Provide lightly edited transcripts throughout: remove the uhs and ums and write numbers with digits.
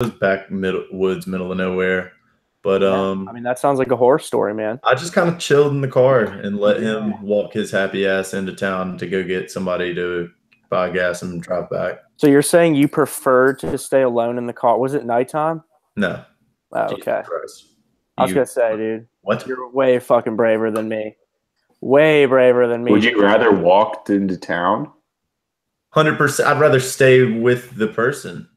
was back middle of nowhere. But Yeah. I mean, that sounds like a horror story, man. I just kind of chilled in the car and let him walk his happy ass into town to go get somebody to buy gas and drive back. So you're saying you prefer to stay alone in the car? Was it nighttime? No, Oh, Jesus okay. Christ. I was You gonna say, dude, what? you're way fucking braver than me. Way braver than me, Would dude. you rather walk into town? 100%. I'd rather stay with the person.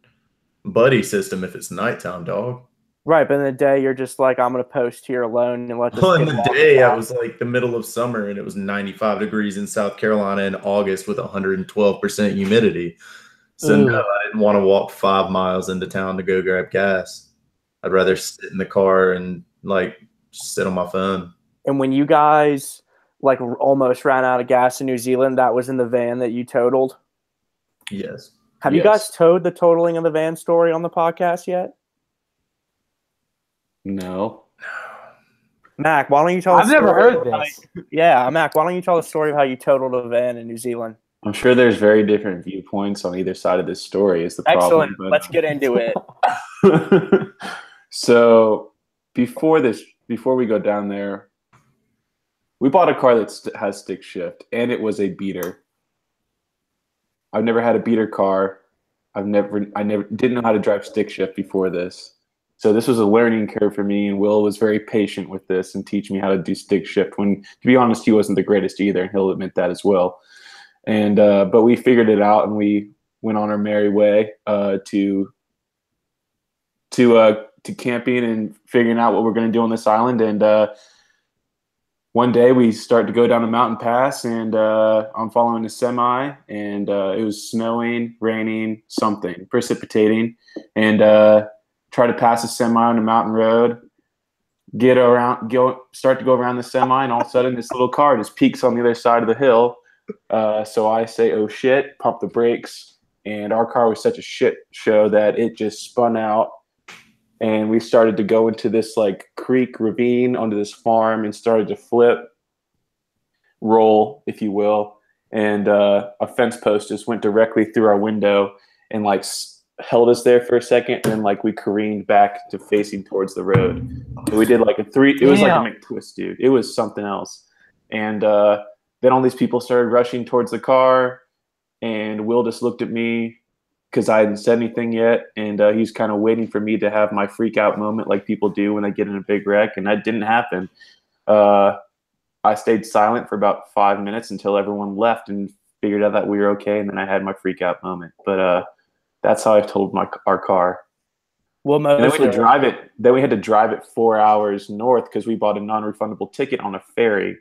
Buddy system if it's nighttime, dog. Right, but in the day, you're just like, I'm gonna post here alone and let this Well, in kid the walk day, to I town. was like the middle of summer and it was 95 degrees in South Carolina in August with 112% humidity. So, no, Ugh. I didn't want to walk 5 miles into town to go grab gas. I'd rather sit in the car and like sit on my phone. And when you guys like almost ran out of gas in New Zealand, that was in the van that you totaled. Yes. Have you guys told the totaling of the van story on the podcast yet? No. Mac, why don't you tell? I've never heard this. Yeah, Mac, why don't you tell the story of how you totaled a van in New Zealand? I'm sure there's very different viewpoints on either side of this story is the Excellent. problem. Let's get into it. So before we go down there, we bought a car that has stick shift, and it was a beater. I've never had a beater car. I never didn't know how to drive stick shift before this. So this was a learning curve for me, and Will was very patient with this and teach me how to do stick shift when, to be honest, he wasn't the greatest either, and he'll admit that as well. And but we figured it out, and we went on our merry way to camping and figuring out what we're going to do on this island. And one day we start to go down a mountain pass, and I'm following a semi, and it was snowing, raining, something, precipitating, and try to pass a semi on a mountain road, start to go around the semi, and all of a sudden this little car just peaks on the other side of the hill. So I say, oh shit, pump the brakes, and our car was such a shit show that it just spun out, and we started to go into this like creek ravine onto this farm and started to roll, if you will, and a fence post just went directly through our window and like held us there for a second, and then like we careened back to facing towards the road. So we did like it was like a McTwist, dude. It was something else. And then all these people started rushing towards the car, and Will just looked at me because I hadn't said anything yet, and he was kind of waiting for me to have my freak out moment like people do when they get in a big wreck, and that didn't happen. I stayed silent for about 5 minutes until everyone left and figured out that we were okay, and then I had my freak out moment. But that's how I totaled our car. Well, and then we had to drive it. Then we had to drive it 4 hours north because we bought a non-refundable ticket on a ferry.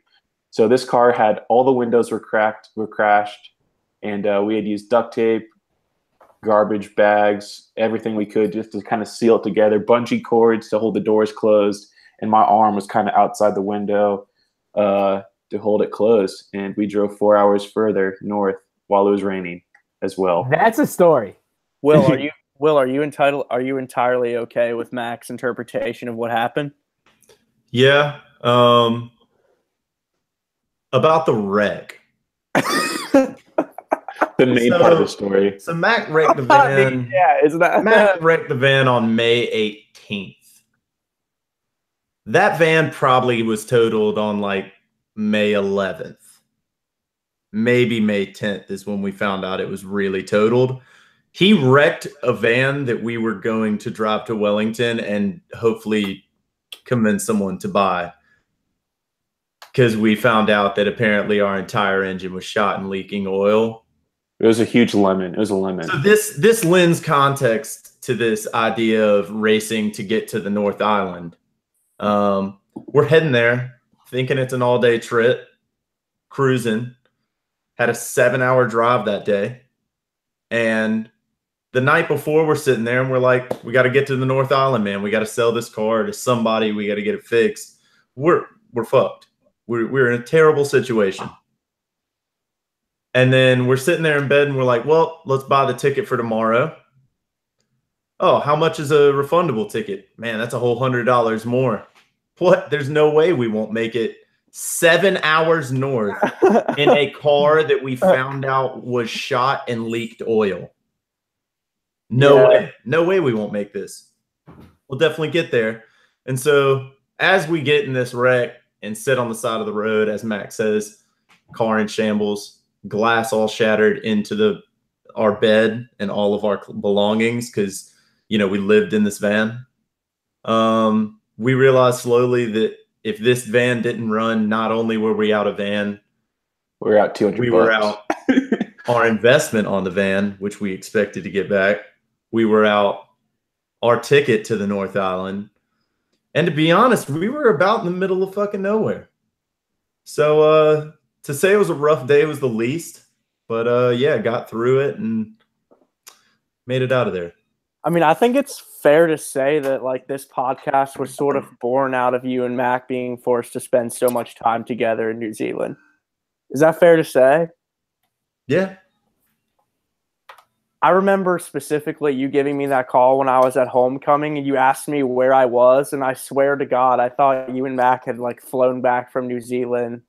So this car had all the windows were crashed, and we had used duct tape, garbage bags, everything we could just to kind of seal it together, bungee cords to hold the doors closed, and my arm was kind of outside the window to hold it closed. And we drove 4 hours further north while it was raining as well. That's a story. Will, are you entirely okay with Mac's interpretation of what happened? Yeah. About the wreck. The main part of the story. So Mac wrecked the van. Yeah, isn't that Mac wrecked the van on May 18th. That van probably was totaled on like May 11th. Maybe May 10th is when we found out it was really totaled. He wrecked a van that we were going to drive to Wellington and hopefully convince someone to buy, because we found out that apparently our entire engine was shot and leaking oil. It was a huge lemon. It was a lemon. So this lends context to this idea of racing to get to the North Island. We're heading there, thinking it's an all-day trip, cruising. Had a 7-hour drive that day. And the night before, we're sitting there and we're like, we got to get to the North Island, man. We got to sell this car to somebody. We got to get it fixed. We're fucked. We're in a terrible situation. And then we're sitting there in bed and we're like, well, let's buy the ticket for tomorrow. Oh, how much is a refundable ticket? Man, that's a whole $100 more. What? There's no way we won't make it 7 hours north in a car that we found out was shot and leaked oil. No way. No way we won't make this. We'll definitely get there. And so as we get in this wreck and sit on the side of the road, as Max says, car in shambles, glass all shattered into our bed and all of our belongings because, we lived in this van. We realized slowly that if this van didn't run, not only were we out of van, we were out $200. We were out our investment on the van, which we expected to get back. We were out our ticket to the North Island. And to be honest, we were about in the middle of fucking nowhere. So to say it was a rough day was the least. But got through it and made it out of there. I mean, I think it's fair to say that like this podcast was sort of born out of you and Mac being forced to spend so much time together in New Zealand. Is that fair to say? Yeah. I remember specifically you giving me that call when I was at homecoming and you asked me where I was. And I swear to God, I thought you and Mac had like flown back from New Zealand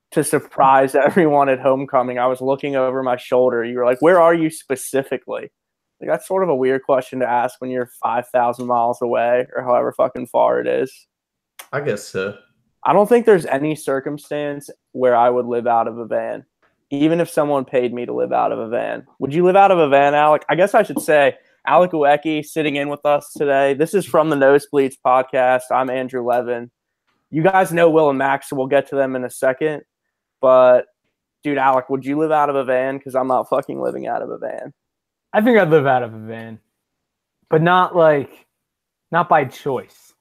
to surprise everyone at homecoming. I was looking over my shoulder. You were like, where are you specifically? Like, that's sort of a weird question to ask when you're 5,000 miles away or however fucking far it is. I guess so. I don't think there's any circumstance where I would live out of a van, even if someone paid me to live out of a van. Would you live out of a van, Alec? I guess I should say Alec Uecki sitting in with us today. This is from the Nosebleeds podcast. I'm Andrew Levin. You guys know Will and Max, so we'll get to them in a second. But, dude, Alec, would you live out of a van? Because I'm not fucking living out of a van. I think I'd live out of a van, but not by choice.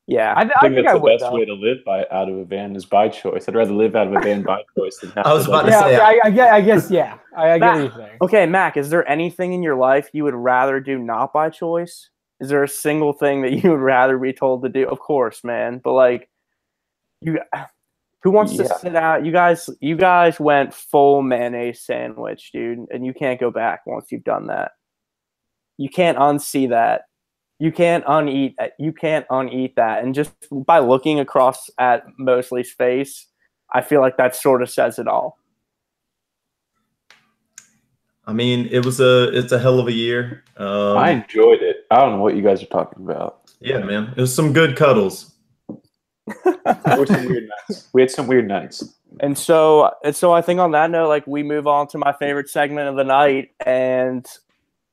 Yeah, I think that's the best way to live out of a van is by choice. I'd rather live out of a van by choice than have I was to. about to say. I guess, yeah. I get what you're saying. Okay, Mac, is there anything in your life you would rather do not by choice? Is there a single thing that you would rather be told to do? Of course, man. But like, who wants to sit out? You guys went full mayonnaise sandwich, dude, and you can't go back once you've done that. You can't unsee that. You can't uneat that. And just by looking across at Mosley's face, I feel like that sort of says it all. I mean, it's a hell of a year. I enjoyed it. I don't know what you guys are talking about. Yeah, man. It was some good cuddles. There were some weird nights. We had some weird nights. And so I think on that note, like, we move on to my favorite segment of the night, and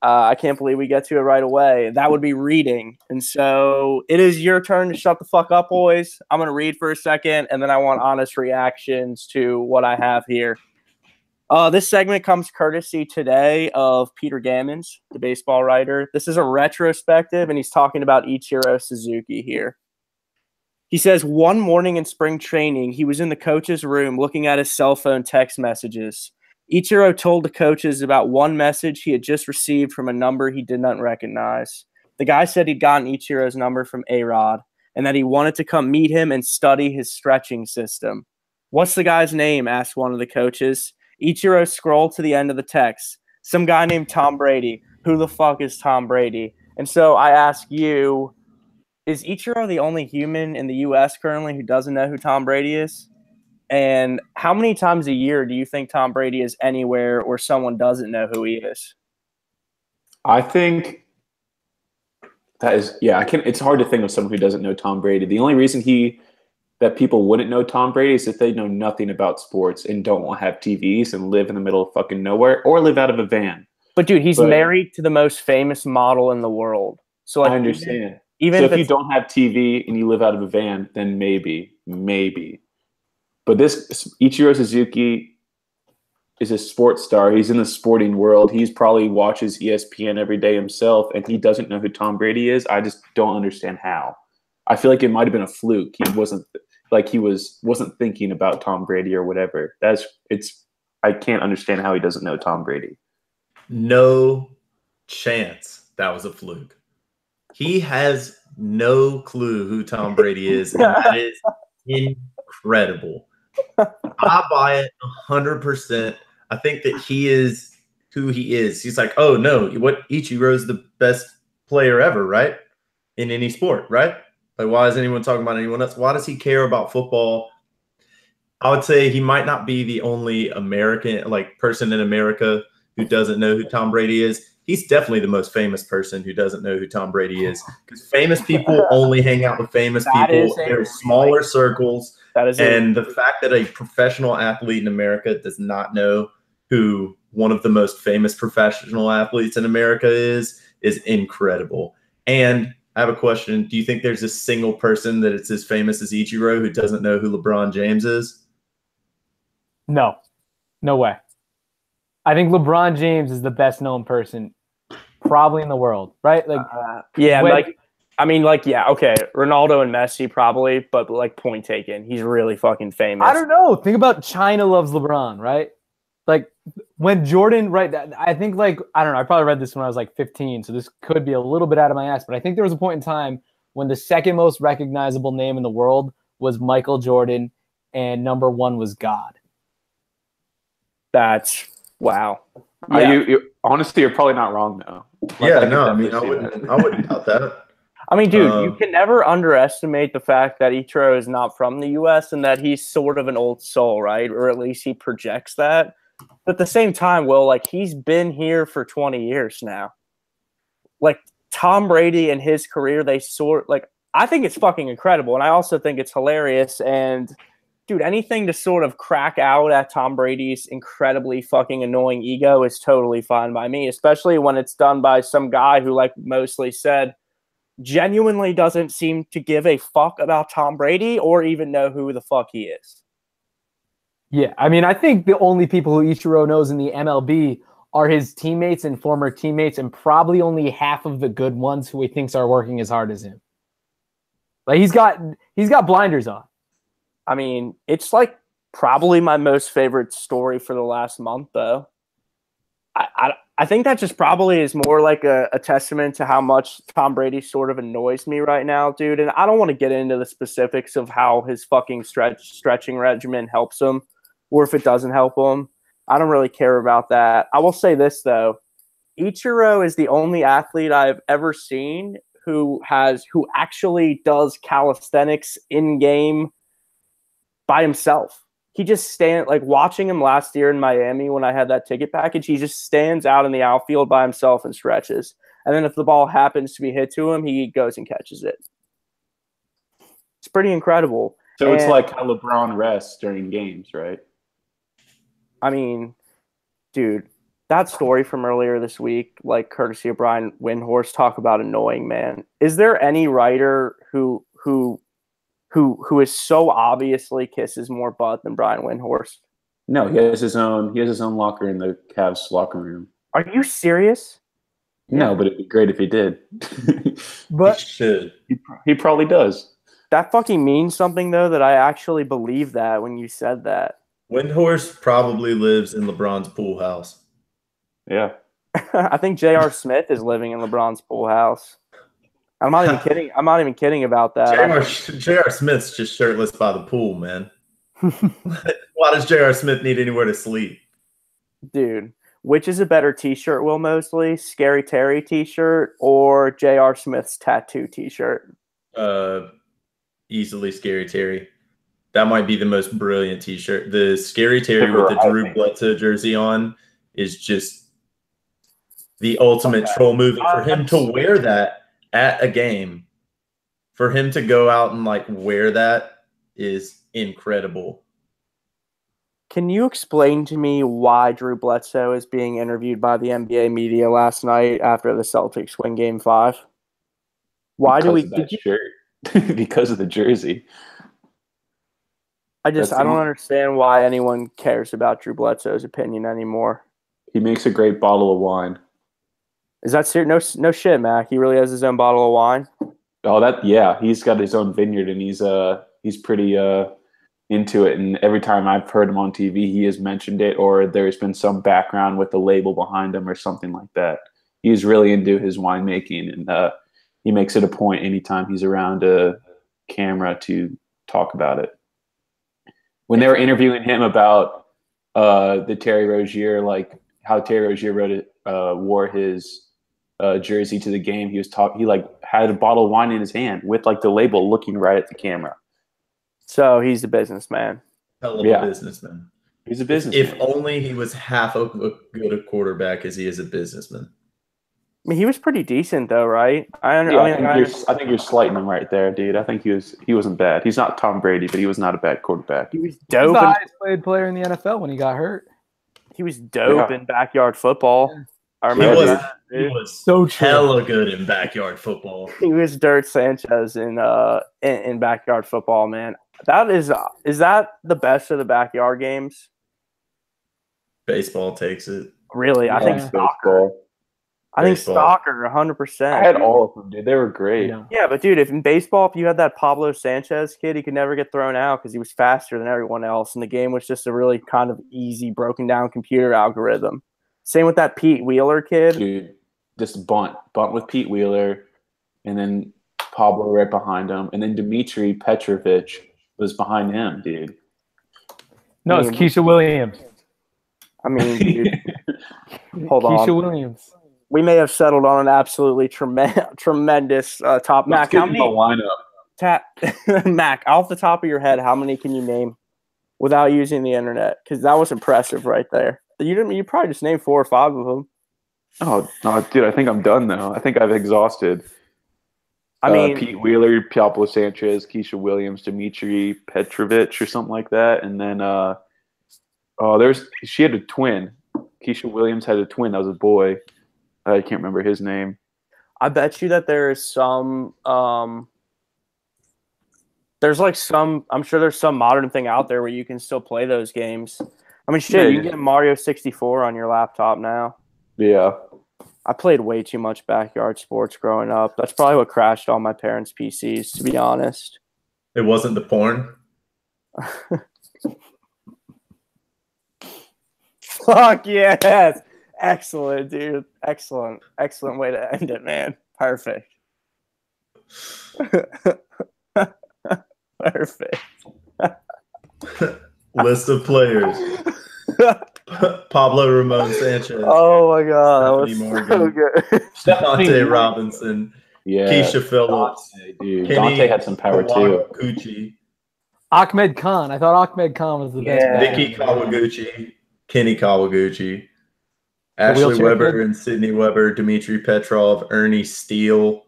I can't believe we get to it right away. That would be reading. And so it is your turn to shut the fuck up, boys. I'm going to read for a second, and then I want honest reactions to what I have here. This segment comes courtesy today of Peter Gammons, the baseball writer. This is a retrospective, and he's talking about Ichiro Suzuki here. He says, one morning in spring training, he was in the coach's room looking at his cell phone text messages. Ichiro told the coaches about one message he had just received from a number he did not recognize. The guy said he'd gotten Ichiro's number from A-Rod and that he wanted to come meet him and study his stretching system. What's the guy's name? Asked one of the coaches. Ichiro scrolled to the end of the text. Some guy named Tom Brady. Who the fuck is Tom Brady? And so I ask you, is Ichiro the only human in the U.S. currently who doesn't know who Tom Brady is? And how many times a year do you think Tom Brady is anywhere where someone doesn't know who he is? I think that is, it's hard to think of someone who doesn't know Tom Brady. The only reason that people wouldn't know Tom Brady is if they know nothing about sports and don't have TVs and live in the middle of fucking nowhere or live out of a van. But dude, he's married to the most famous model in the world. So like, I understand. Even so if you don't have TV and you live out of a van, then maybe. But this Ichiro Suzuki is a sports star. He's in the sporting world. He's probably watches ESPN every day himself, and he doesn't know who Tom Brady is. I just don't understand how. I feel like it might have been a fluke. He wasn't thinking about Tom Brady or whatever. I can't understand how he doesn't know Tom Brady. No chance that was a fluke. He has no clue who Tom Brady is, and that is incredible. I buy it 100%. I think that he is who he is. He's like, oh, no, Ichiro's the best player ever, right? In any sport, right? Like, why is anyone talking about anyone else? Why does he care about football? I would say he might not be the only American, person in America who doesn't know who Tom Brady is. he's definitely the most famous person who doesn't know who Tom Brady is, because famous people only hang out with famous people. There's smaller circles. And the fact that a professional athlete in America does not know who one of the most famous professional athletes in America is incredible. And I have a question. Do you think there's a single person that is as famous as Ichiro who doesn't know who LeBron James is? No way. I think LeBron James is the best known person probably in the world, right? Like, yeah, okay. Ronaldo and Messi probably, but like point taken, he's really fucking famous. I don't know. Think about China loves LeBron, right? Like when Jordan, right? I think like, I don't know. I probably read this when I was like 15, so this could be a little bit out of my ass, but I think there was a point in time when the second most recognizable name in the world was Michael Jordan, and number one was God. That's wow. Yeah. You honestly, you're probably not wrong though. Like, I wouldn't doubt that. I mean, dude, you can never underestimate the fact that Ichiro is not from the U.S. and that he's sort of an old soul, right? Or at least he projects that. But at the same time, Will, like, he's been here for 20 years now. Like, Tom Brady and his career, I think it's fucking incredible. And I also think it's hilarious. And, dude, anything to sort of crack out at Tom Brady's incredibly fucking annoying ego is totally fine by me, especially when it's done by some guy who, like mostly said, genuinely doesn't seem to give a fuck about Tom Brady or even know who the fuck he is. Yeah, I mean, I think the only people who Ichiro knows in the MLB are his teammates and former teammates, and probably only half of the good ones who he thinks are working as hard as him. Like he's got blinders on. I mean, it's like probably my most favorite story for the last month, though. I think that just probably is more like a testament to how much Tom Brady sort of annoys me right now, dude. And I don't want to get into the specifics of how his fucking stretching regimen helps him or if it doesn't help him. I don't really care about that. I will say this, though. Ichiro is the only athlete I've ever seen who actually does calisthenics in-game by himself. He just watching him last year in Miami when I had that ticket package, he just stands out in the outfield by himself and stretches. And then if the ball happens to be hit to him, he goes and catches it. It's pretty incredible. So it's like how LeBron rests during games, right? I mean, dude, that story from earlier this week, like courtesy of Brian Windhorst, talk about annoying, man. Is there any writer who is so obviously kisses more butt than Brian Windhorst? No, he has his own locker in the Cavs locker room. Are you serious? No, but it'd be great if he did. But he should. He probably does. That fucking means something, though, that I actually believe that when you said that. Windhorst probably lives in LeBron's pool house. Yeah. I think J.R. Smith is living in LeBron's pool house. I'm not even kidding. I'm not even kidding about that. J.R. Smith's just shirtless by the pool, man. Why does J.R. Smith need anywhere to sleep? Dude, which is a better T-shirt, Will Mosley? Scary Terry T-shirt or J.R. Smith's tattoo T-shirt? Easily Scary Terry. That might be the most brilliant T-shirt. The Scary Terry with the Drew Bledsoe jersey on is just the ultimate troll move. And for him to wear that at a game, for him to go out and like wear that is incredible. Can you explain to me why Drew Bledsoe is being interviewed by the NBA media last night after the Celtics win Game 5? Why do we shirt? Because of the jersey. I don't understand why anyone cares about Drew Bledsoe's opinion anymore. He makes a great bottle of wine. Is that serious? No shit, Mac. He really has his own bottle of wine. Oh, he's got his own vineyard, and he's pretty into it. And every time I've heard him on TV, he has mentioned it, or there's been some background with the label behind him or something like that. He's really into his winemaking, and he makes it a point anytime he's around a camera to talk about it. When they were interviewing him about the Terry Rozier, like how Terry Rozier wore his jersey to the game, he had a bottle of wine in his hand with like the label looking right at the camera. So he's a businessman. Hell of a businessman. He's a businessman. If only he was half as good a quarterback as he is a businessman. mean, he was pretty decent though, right? I think you're slighting him right there, dude. I think he wasn't bad. He's not Tom Brady, but he was not a bad quarterback. He was He was dope. the highest paid player in the NFL when he got hurt. He was dope in backyard football. Yeah. I He remember was, that. he was So true. hella good in backyard football. He was Dirt Sanchez in backyard football, man. That is that the best of the backyard games? Baseball takes it. Really, I think Yeah. soccer. I think Baseball. soccer, 100%. I had all of them, dude. They were great. Yeah. Yeah, but dude, if in baseball, if you had that Pablo Sanchez kid, he could never get thrown out because he was faster than everyone else, and the game was just a really kind of easy, broken down computer algorithm. Same with that Pete Wheeler kid. Dude, just bunt with Pete Wheeler, and then Pablo right behind him, and then Dmitry Petrovich was behind him, dude. No, it's Keisha Williams. I mean, dude, hold on. Keisha Williams. We may have settled on an absolutely tremendous top. Mac, how many? Lineup. Mac, off the top of your head, how many can you name without using the internet? Because that was impressive right there. You probably just named 4 or 5 of them. Oh no, dude! I think I'm done now. I think I've exhausted. I mean, Pete Wheeler, Pablo Sanchez, Keisha Williams, Dmitry Petrovich, or something like that, and then she had a twin. Keisha Williams had a twin. That was a boy. I can't remember his name. I bet you that there is some. There's like some. I'm sure there's some modern thing out there where you can still play those games. I mean, shit, Yeah. you can get Mario 64 on your laptop now. Yeah. I played way too much backyard sports growing up. That's probably what crashed all my parents' PCs, to be honest. It wasn't the porn. Fuck yes. Excellent, dude. Excellent. Excellent way to end it, man. Perfect. Perfect. List of players. Pablo Ramon Sanchez. Oh my god, that Stephanie was Morgan. so good. Dante Robinson. Yeah. Keisha Phillips. Dante, dude. Kenny Dante had some power too. Kawaguchi. Ahmed Khan. I thought Ahmed Khan was the best. Yeah. back. Vicky Kawaguchi. Kenny Kawaguchi. Ashley wheelchair Weber kid? and Sydney Weber. Dmitry Petrov. Ernie Steele.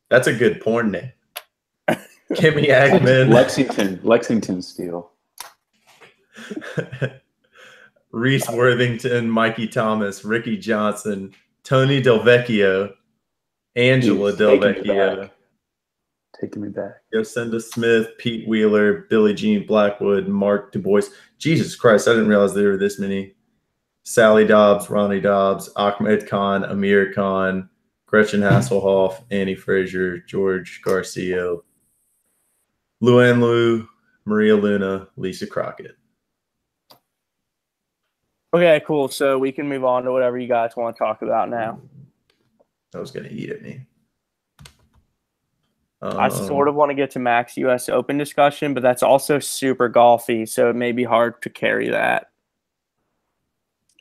That's a good porn name. Kimmy Ackman. Lexington Steel. Reese Worthington, Mikey Thomas, Ricky Johnson, Tony Del Vecchio, Angela Jeez, Del taking me Vecchio, back. Taking me back. Yosinda Smith, Pete Wheeler, Billie Jean Blackwood, Mark Du Bois. Jesus Christ, I didn't realize there were this many. Sally Dobbs, Ronnie Dobbs, Ahmed Khan, Amir Khan, Gretchen Hasselhoff, Annie Frazier, George Garcia, Luann Liu, Maria Luna, Lisa Crockett. Okay, cool. So we can move on to whatever you guys want to talk about now. I was going to eat at me. I sort of want to get to Max US Open discussion, but that's also super golfy, so it may be hard to carry that.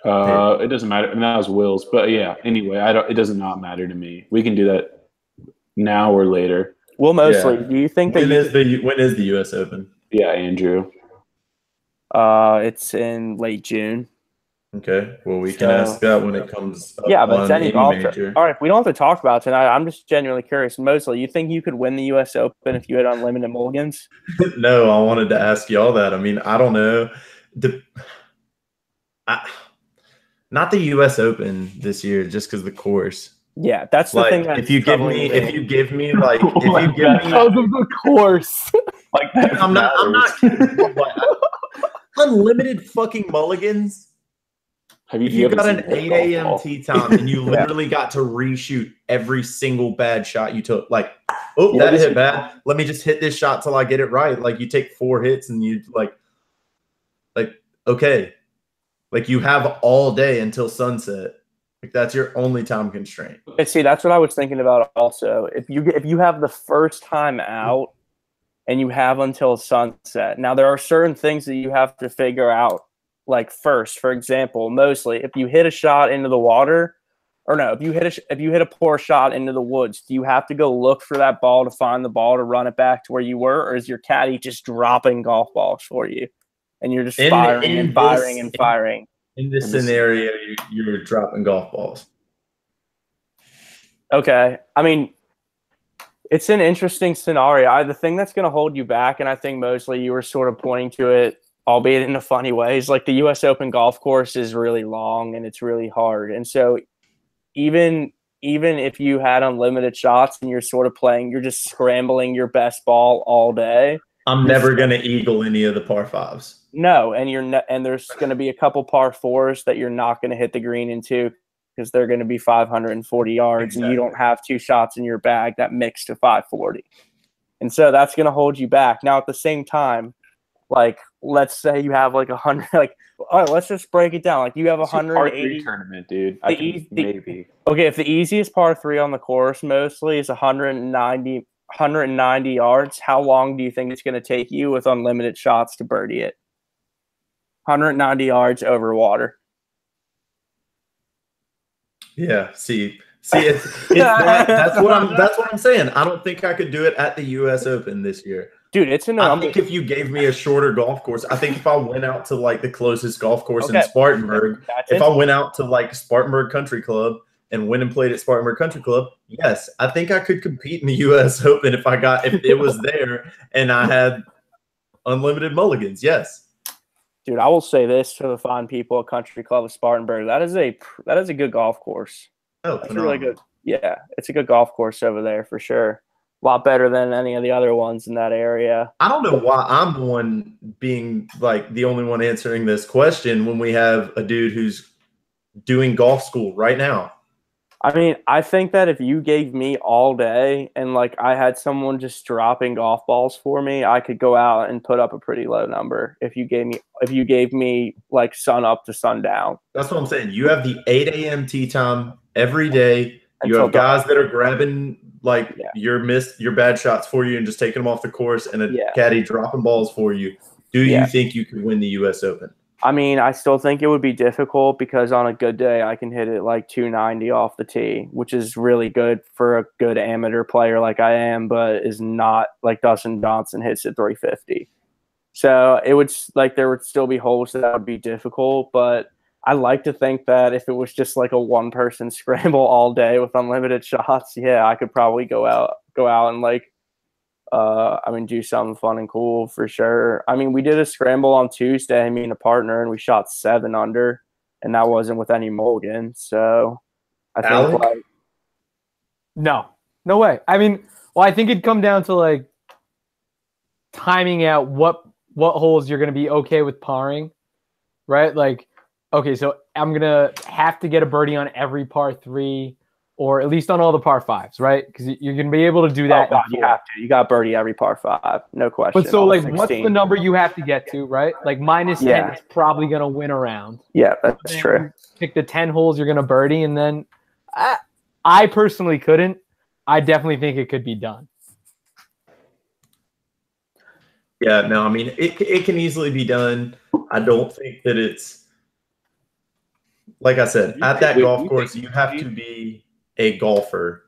It doesn't matter. I mean, that was Will's, but yeah. Anyway, it does not matter to me. We can do that now or later. Well, mostly. Yeah. Do you think that when is the US Open? Yeah, Andrew. it's in late June? Okay. Well, we can ask that when it comes up. Yeah, but it's on any golf. major. All right, we don't have to talk about it tonight. I'm just genuinely curious. Mostly, you think you could win the US Open if you had unlimited mulligans? No, I wanted to ask y'all that. I mean, I don't know. Not the U.S. Open this year, just because the course. Yeah, that's the Like, thing. That's if you give me like, Oh if my you give God. me, Because of the course. Like I'm not kidding. Like, unlimited fucking mulligans. If you got an 8 a.m. tee time and you literally got to reshoot every single bad shot you took, like, oh, that hit bad. Let me just hit this shot till I get it right. Like, you take 4 hits and you like, okay. Like, you have all day until sunset. Like, that's your only time constraint. And see, that's what I was thinking about also. If you have the first time out and you have until sunset. Now, there are certain things that you have to figure out. Like, first, for example, mostly if you hit a shot into the water, or no, if you hit a poor shot into the woods, do you have to go look for that ball to find the ball to run it back to where you were, or is your caddy just dropping golf balls for you, and you're just firing and firing and firing? In this scenario, you're dropping golf balls. Okay. I mean, it's an interesting scenario. The thing that's going to hold you back, and I think mostly you were sort of pointing to it, albeit in a funny way, is like the U.S. Open golf course is really long and it's really hard. And so even if you had unlimited shots and you're sort of playing, you're just scrambling your best ball all day. I'm never going to eagle any of the par fives. No, and and there's going to be a couple par fours that you're not going to hit the green into because they're going to be 540 yards, exactly. And you don't have 2 shots in your bag that mix to 540. And so that's going to hold you back. Now, at the same time, like, let's say you have like 100, like, all right, let's just break it down. Like, you have 180 tournament, dude. Maybe. Okay, if the easiest par 3 on the course mostly is 190 yards, how long do you think it's going to take you with unlimited shots to birdie it? 190 yards over water. Yeah, see, it's that's what I'm saying. I don't think I could do it at the U.S. Open this year, dude. I think if you gave me a shorter golf course, I think if I went out to like the closest golf course in Spartanburg, I went out to like Spartanburg Country Club and went and played at Spartanburg Country Club, yes, I think I could compete in the U.S. Open if it was there and I had unlimited mulligans. Yes. Dude, I will say this to the fine people at Country Club of Spartanburg. That is a good golf course. Oh, that's really good. Yeah, it's a good golf course over there for sure. A lot better than any of the other ones in that area. I don't know why I'm the one being like the only one answering this question when we have a dude who's doing golf school right now. I mean, I think that if you gave me all day and like I had someone just dropping golf balls for me, I could go out and put up a pretty low number. If you gave me like sun up to sundown. That's what I'm saying. You have the 8 a.m. tee time every day. You have guys that are grabbing like your bad shots for you and just taking them off the course, and a caddy dropping balls for you. Do you think you could win the U.S. Open? I mean, I still think it would be difficult because on a good day, I can hit it like 290 off the tee, which is really good for a good amateur player like I am, but is not like Dustin Johnson hits at 350. So it would like there would still be holes that would be difficult, but I like to think that if it was just like a one-person scramble all day with unlimited shots, I could probably go out and like do something fun and cool for sure. I mean, we did a scramble on Tuesday, me and a partner, and we shot 7 under, and that wasn't with any mulligan. So I think no way. I mean, well, I think it'd come down to like timing out what holes you're going to be okay with parring, right? Like, okay, so I'm going to have to get a birdie on every par 3. Or at least on all the par 5s, right? Because you're going to be able to do that. Oh, God, you have to. You got birdie every par 5, no question. But so, like, 16. What's the number you have to get to, right? Like, minus 10 is probably going to win a round. Yeah, that's true. Pick the 10 holes you're going to birdie, and then I personally couldn't. I definitely think it could be done. Yeah, no, I mean, it can easily be done. I don't think that it's – like I said, at that golf course, you have to be – a golfer.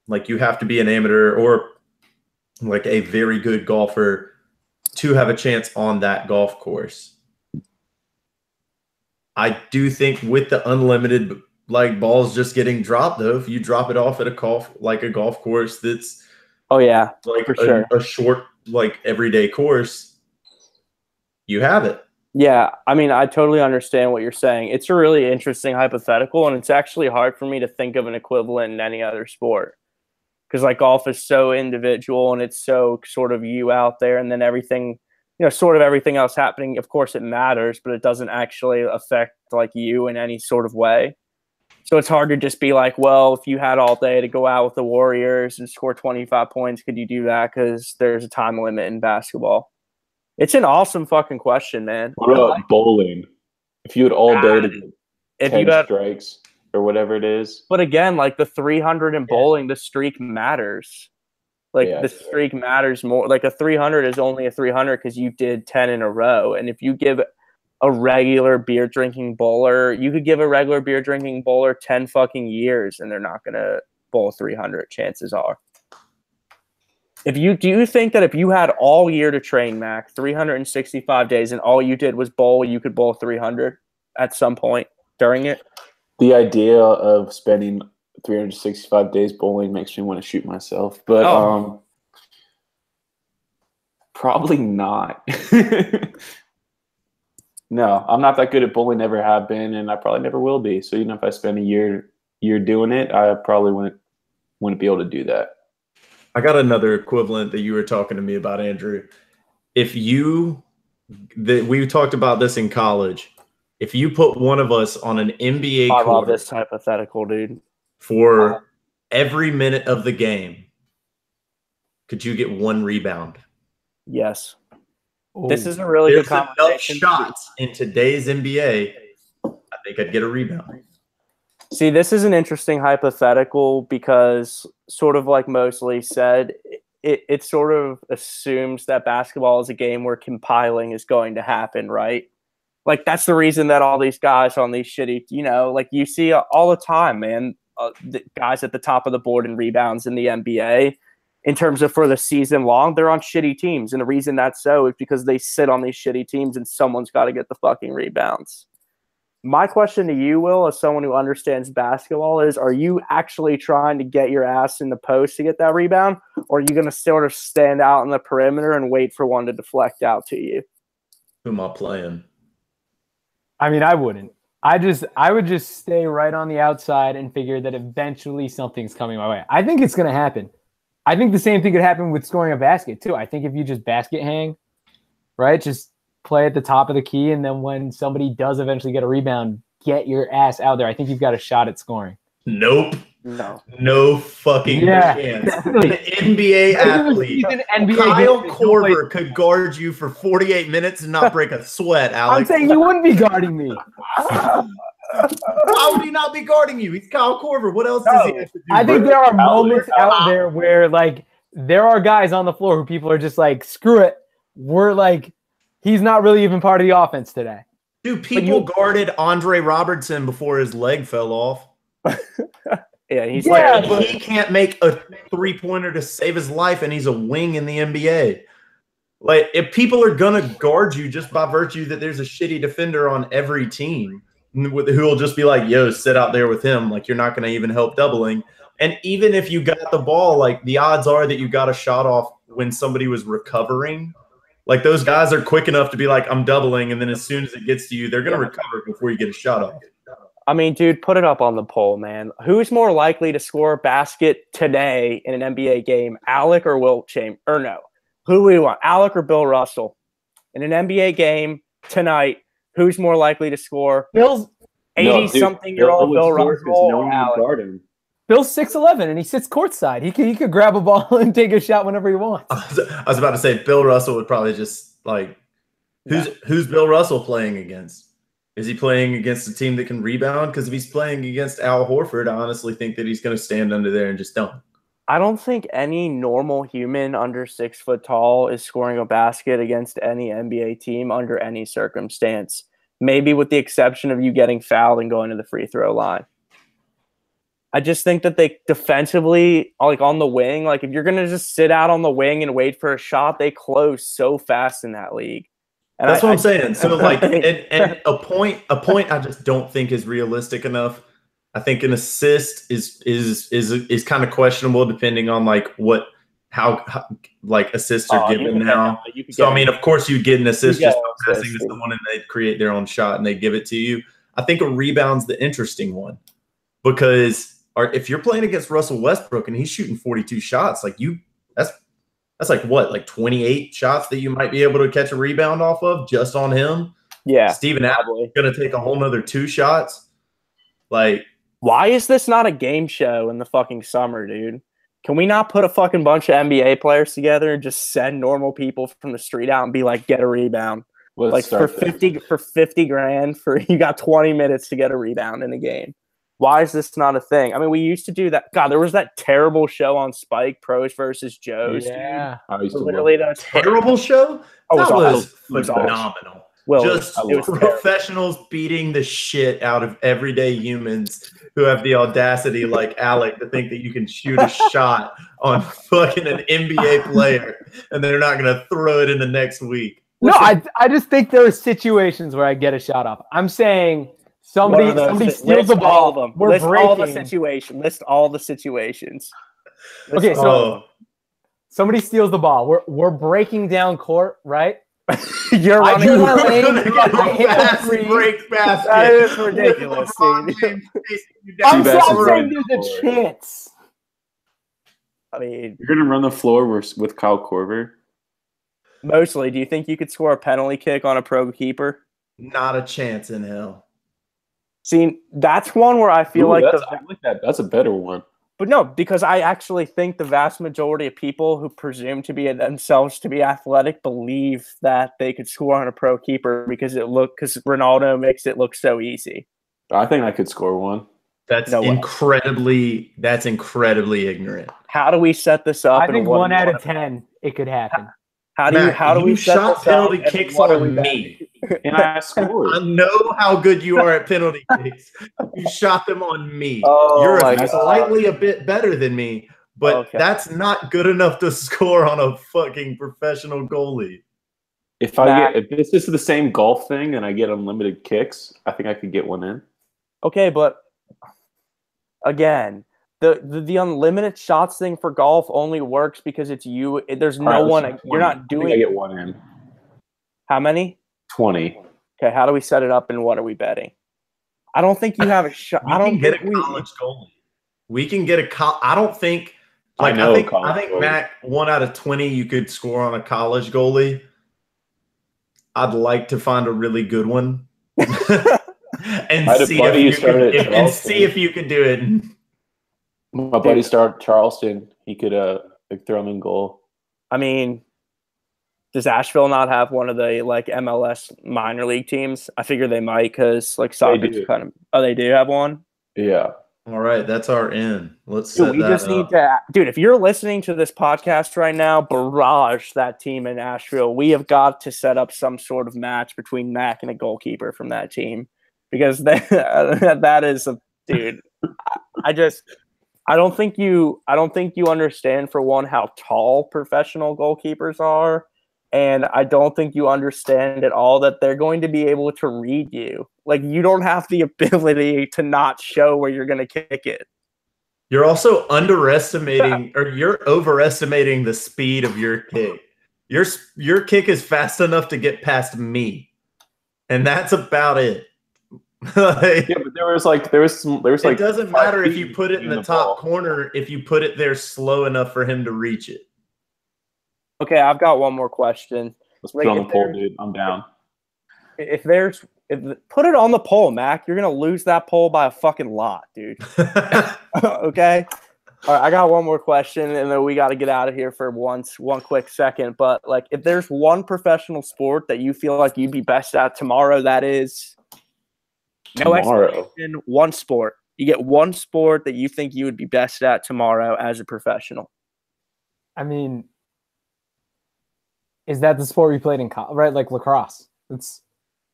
Like, you have to be an amateur or like a very good golfer to have a chance on that golf course. I do think with the unlimited like balls just getting dropped, though, if you drop it off at a golf course that's like for sure a short like everyday course, you have it. Yeah, I mean, I totally understand what you're saying. It's a really interesting hypothetical, and it's actually hard for me to think of an equivalent in any other sport. Because, like, golf is so individual, and it's so sort of you out there, and then everything, sort of everything else happening, of course it matters, but it doesn't actually affect, like, you in any sort of way. So it's hard to just be like, well, if you had all day to go out with the Warriors and score 25 points, could you do that? Because there's a time limit in basketball. It's an awesome fucking question, man. What about bowling? If you had all day to get 10 strikes or whatever it is. But again, like the 300 in bowling, the streak matters. Like the streak matters more. Like a 300 is only a 300 because you did 10 in a row. And if you give a regular beer drinking bowler, you could give a regular beer drinking bowler 10 fucking years and they're not going to bowl 300, chances are. Do you think that if you had all year to train, Mac, 365 days, and all you did was bowl, you could bowl 300 at some point during it? The idea of spending 365 days bowling makes me want to shoot myself, but probably not. No, I'm not that good at bowling, never have been, and I probably never will be. So even if I spend a year doing it, I probably wouldn't be able to do that. I got another equivalent that you were talking to me about, Andrew. We talked about this in college. If you put one of us on an NBA I love court this hypothetical, dude. for every minute of the game, could you get one rebound? Yes. Ooh. This is a really There's good enough conversation. shots in today's NBA. I think I'd get a rebound. See, this is an interesting hypothetical because, sort of like Mosley said, it sort of assumes that basketball is a game where compiling is going to happen, right? Like, that's the reason that all these guys on these shitty, like you see all the time, man, the guys at the top of the board in rebounds in the NBA, in terms of for the season long, they're on shitty teams. And the reason that's so is because they sit on these shitty teams and someone's got to get the fucking rebounds. My question to you, Will, as someone who understands basketball, is are you actually trying to get your ass in the post to get that rebound? Or are you going to sort of stand out in the perimeter and wait for one to deflect out to you? Who am I playing? I mean, I wouldn't. I would just stay right on the outside and figure that eventually something's coming my way. I think it's going to happen. I think the same thing could happen with scoring a basket, too. I think if you just basket hang, right, just play at the top of the key, and then when somebody does eventually get a rebound, get your ass out there. I think you've got a shot at scoring. Nope. No fucking chance. Definitely. An NBA athlete, Kyle Korver could guard you for 48 minutes and not break a sweat, Alex. I'm saying you wouldn't be guarding me. Why would he not be guarding you? He's Kyle Korver. What else does he have to do? I think there are moments out there where, like, there are guys on the floor who people are just like, screw it. We're like, he's not really even part of the offense today. Dude, people guarded Andre Robertson before his leg fell off. He can't make a three-pointer to save his life, and he's a wing in the NBA. Like, if people are going to guard you just by virtue that there's a shitty defender on every team who will just be like, yo, sit out there with him. Like, you're not going to even help doubling. And even if you got the ball, like, the odds are that you got a shot off when somebody was recovering. Like, those guys are quick enough to be like, I'm doubling, and then as soon as it gets to you, they're going to recover before you get a shot off. I mean, dude, put it up on the poll, man. Who's more likely to score a basket today in an NBA game, Alec or Wilt Chamberlain? Or no, who do we want, Alec or Bill Russell? In an NBA game tonight, who's more likely to score? Bill's 80-something-year-old Bill Russell or Alec? Bill's 6'11", and he sits courtside. He could grab a ball and take a shot whenever he wants. I was about to say Bill Russell would probably just like who's Bill Russell playing against? Is he playing against a team that can rebound? Because if he's playing against Al Horford, I honestly think that he's going to stand under there and just dunk. I don't think any normal human under 6 foot tall is scoring a basket against any NBA team under any circumstance. Maybe with the exception of you getting fouled and going to the free throw line. I just think that they defensively, like on the wing, like if you're going to just sit out on the wing and wait for a shot, they close so fast in that league. And that's what I'm saying. So like, and a point I just don't think is realistic enough. I think an assist is kind of questionable depending on like how like assists are given now. So I mean, of course you'd get an assist just by passing to someone and they'd create their own shot and they give it to you. I think a rebound's the interesting one because if you're playing against Russell Westbrook and he's shooting 42 shots, like that's like what, like 28 shots that you might be able to catch a rebound off of just on him. Yeah. Steven Adams is going to take a whole nother 2 shots. Like, why is this not a game show in the fucking summer, dude? Can we not put a fucking bunch of NBA players together and just send normal people from the street out and be like, get a rebound? Like for 50 grand you got 20 minutes to get a rebound in a game. Why is this not a thing? I mean, we used to do that. God, there was that terrible show on Spike, Pros versus Joes. Yeah. Literally that terrible show? That was phenomenal. Well, just professionals beating the shit out of everyday humans who have the audacity like Alec to think that you can shoot a shot on fucking an NBA player and they're not going to throw it in the next week. No, I just think there are situations where I get a shot off. I'm saying Somebody steals the ball. All of them. We're List breaking. all the situation. List all the situations. Okay, so somebody steals the ball. We're breaking down court, right? You're I running do the lane. lane. I hit a fast three. break basket. That is ridiculous, LeBron dude. James chasing you down I'm the Seabass is court. saying there's a chance. I mean, You're gonna run the floor with Kyle Korver. mostly, do you think you could score a penalty kick on a pro keeper? Not a chance in hell. See, that's one where I feel like I like that. That's a better one. but no, because I actually think the vast majority of people who presume to be themselves to be athletic believe that they could score on a pro keeper because Ronaldo makes it look so easy. I think I could score one. That's No way. incredibly ignorant. How do we set this up? I and think what 1 do you out of wanna- 10 it could happen. How do we set shot this penalty up, and kicks what are on we me? And I scored. I know how good you are at penalty kicks. You shot them on me. Oh You're my God. slightly a bit better than me, but Okay. that's not good enough to score on a fucking professional goalie. If this is the same golf thing and I get unlimited kicks, I think I could get one in. Okay, but again, the unlimited shots thing for golf only works because it's you. There's no All right, one. let's do You're 20. not I think doing. I get one in. How many? 20. Okay, how do we set it up and what are we betting? I don't think you have a shot. We I don't can get think a college goalie. We can get a I don't think. I think college goalie. Mac, 1 out of 20 you could score on a college goalie. I'd like to find a really good one and see if you could do it. My buddy started Charleston. He could throw him in goal. I mean, does Asheville not have one of the MLS minor league teams? I figure they might because soccer's kind of. Oh, they do have one. Yeah. All right, that's our in. Let's set Dude, we that just up. need to. Dude, if you're listening to this podcast right now, barrage that team in Asheville. We have got to set up some sort of match between Mac and a goalkeeper from that team because that is a dude. I don't think you understand, for one, how tall professional goalkeepers are, and I don't think you understand at all that they're going to be able to read you. Like, you don't have the ability to not show where you're going to kick it. You're also underestimating or you're overestimating the speed of your kick. Your kick is fast enough to get past me, and that's about it. Yeah, but there was it doesn't matter if you put it in the top corner if you put it there slow enough for him to reach it. Okay, I've got one more question. Let's put it on the poll, dude. I'm down. Put it on the poll, Mac. You're gonna lose that poll by a fucking lot, dude. Okay. All right, I got one more question, and then we got to get out of here for one quick second. But if there's one professional sport that you feel like you'd be best at tomorrow, that is no explanation. One sport. You get one sport that you think you would be best at tomorrow as a professional. I mean, is that the sport we played in college? Right, like lacrosse. It's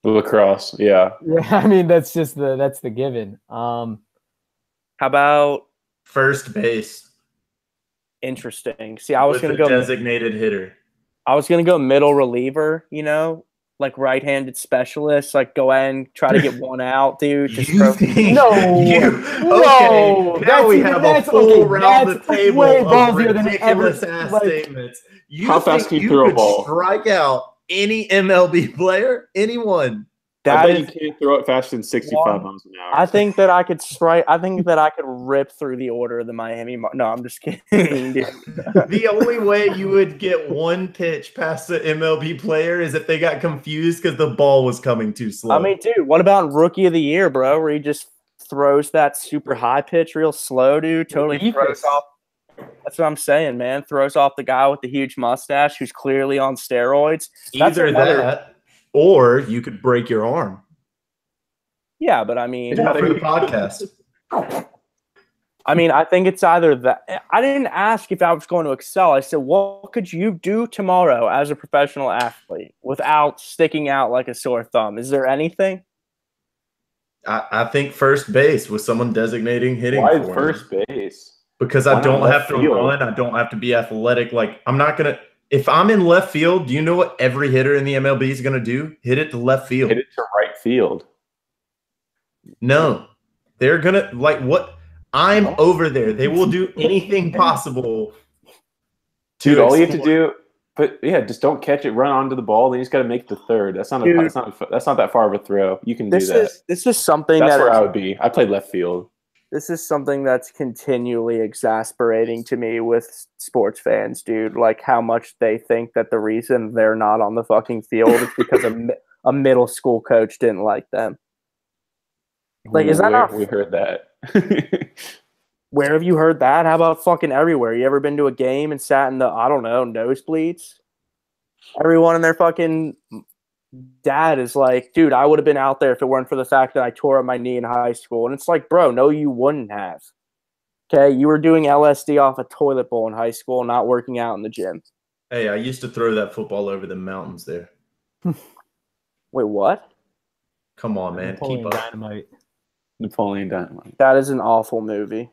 lacrosse. Yeah. Yeah, I mean that's the given. How about first base? Interesting. See, I was going to go designated hitter. I was going to go middle reliever. Right-handed specialist, go ahead and try to get one out, dude. Okay. Okay. Now we have a full round the table way of ballsier than ridiculous ass statements. How fast can you throw a ball? Strike out any MLB player, anyone. I bet you can't throw it faster than 65 miles an hour. I think that I could strike. I think that I could rip through the order of the Miami. No, I'm just kidding. Dude. The only way you would get one pitch past the MLB player is if they got confused because the ball was coming too slow. I mean, dude, what about Rookie of the Year, bro? Where he just throws that super high pitch real slow, dude. Totally throws off. That's what I'm saying, man. Throws off the guy with the huge mustache who's clearly on steroids. Either that. Or you could break your arm. Yeah, but I mean, for the podcast. I mean, I think it's either that. I didn't ask if I was going to excel. I said, what could you do tomorrow as a professional athlete without sticking out like a sore thumb? Is there anything? I think first base with someone designating hitting. Why first base? Because I don't have to run. I don't have to be athletic. I'm not going to. If I'm in left field, do you know what every hitter in the MLB is going to do? Hit it to left field. Hit it to right field. No, they're gonna like what I'm over there. They will do anything possible. Dude, all you have to do, but yeah, just don't catch it, run onto the ball. Then you just got to make the third. That's not that far of a throw. You can do that. This is something that's where I would be. I played left field. This is something that's continually exasperating to me with sports fans, dude. Like how much they think that the reason they're not on the fucking field is because a middle school coach didn't like them. Like, is that not? We heard that. Where have you heard that? How about fucking everywhere? You ever been to a game and sat in the, I don't know, nosebleeds? Everyone in their fucking dad is like, dude, I would have been out there if it weren't for the fact that I tore up my knee in high school. And it's like, bro, no, you wouldn't have. Okay, you were doing LSD off a toilet bowl in high school, not working out in the gym. Hey, I used to throw that football over the mountains there. Wait, what? Come on, man. Keep up. Napoleon Dynamite. That is an awful movie.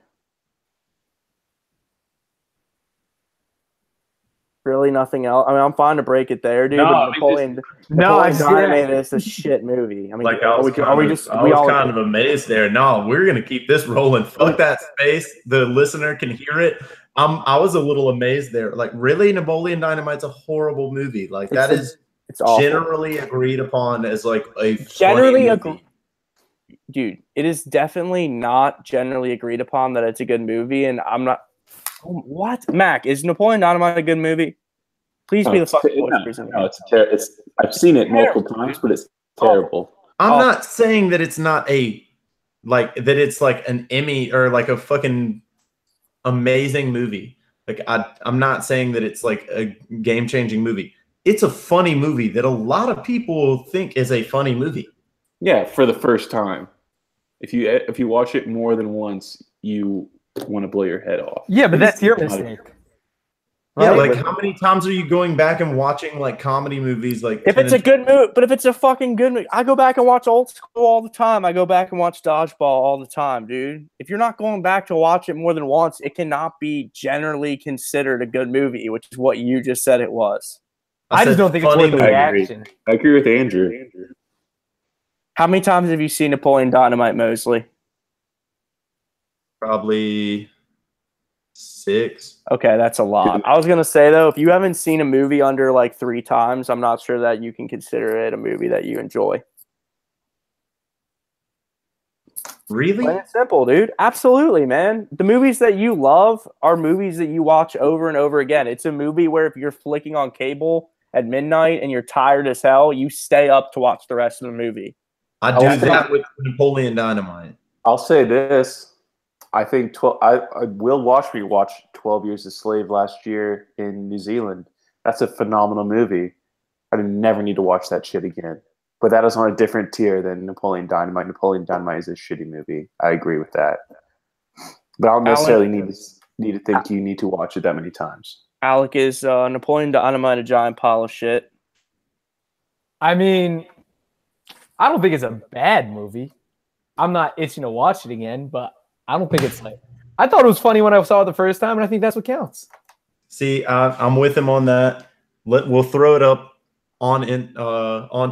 Really, nothing else. I mean, I'm fine to break it there, dude. No, Napoleon Dynamite is a shit movie. I mean, like I was kind of amazed there. No, we're gonna keep this rolling. Fuck that space. The listener can hear it. I was a little amazed there. Like, really, Napoleon Dynamite's a horrible movie. Like it's generally agreed upon as like a generally agreed. Dude, it is definitely not generally agreed upon that it's a good movie, and I'm not. What? Mac, is Napoleon Dynamite a good movie? Please be the fucking person. No, it's terrible. I've seen it multiple times, but it's terrible. I'm not saying that it's not it's like an Emmy or like a fucking amazing movie. Like I'm not saying that it's like a game-changing movie. It's a funny movie that a lot of people think is a funny movie. Yeah, for the first time. If you watch it more than once, you want to blow your head off. Yeah, but that's your mistake. Yeah, like how many times are you going back and watching like comedy movies? Like if it's a good movie, but if it's a fucking good movie, I go back and watch Old School all the time. I go back and watch Dodgeball all the time, dude. If you're not going back to watch it more than once, it cannot be generally considered a good movie, which is what you just said it was. I just don't think it's worth the reaction. I agree with Andrew. How many times have you seen Napoleon Dynamite, Mosley? Probably 6. Okay, that's a lot. I was gonna say though, if you haven't seen a movie under like 3 times, I'm not sure that you can consider it a movie that you enjoy. Really? Plain and simple, dude. Absolutely, man. The movies that you love are movies that you watch over and over again. It's a movie where if you're flicking on cable at midnight and you're tired as hell, you stay up to watch the rest of the movie. I do that with Napoleon Dynamite. I'll say this. I think I will rewatch 12 Years a Slave last year in New Zealand. That's a phenomenal movie. I never need to watch that shit again. But that is on a different tier than Napoleon Dynamite. Napoleon Dynamite is a shitty movie. I agree with that. But I don't necessarily need to think you need to watch it that many times. Alec, is Napoleon Dynamite a giant pile of shit? I mean, I don't think it's a bad movie. I'm not itching to watch it again, but I don't think it's like. I thought it was funny when I saw it the first time, and I think that's what counts. See, I'm with him on that. We'll throw it up on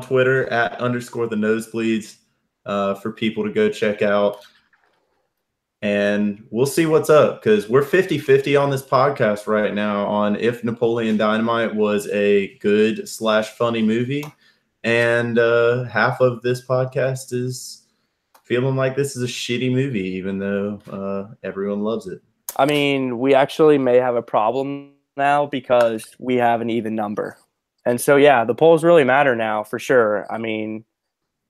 Twitter at _the Nosebleeds for people to go check out. And we'll see what's up because we're 50-50 on this podcast right now on if Napoleon Dynamite was a good / funny movie. And half of this podcast is feeling like this is a shitty movie, even though everyone loves it. I mean, we actually may have a problem now because we have an even number. And so, yeah, the polls really matter now for sure. I mean,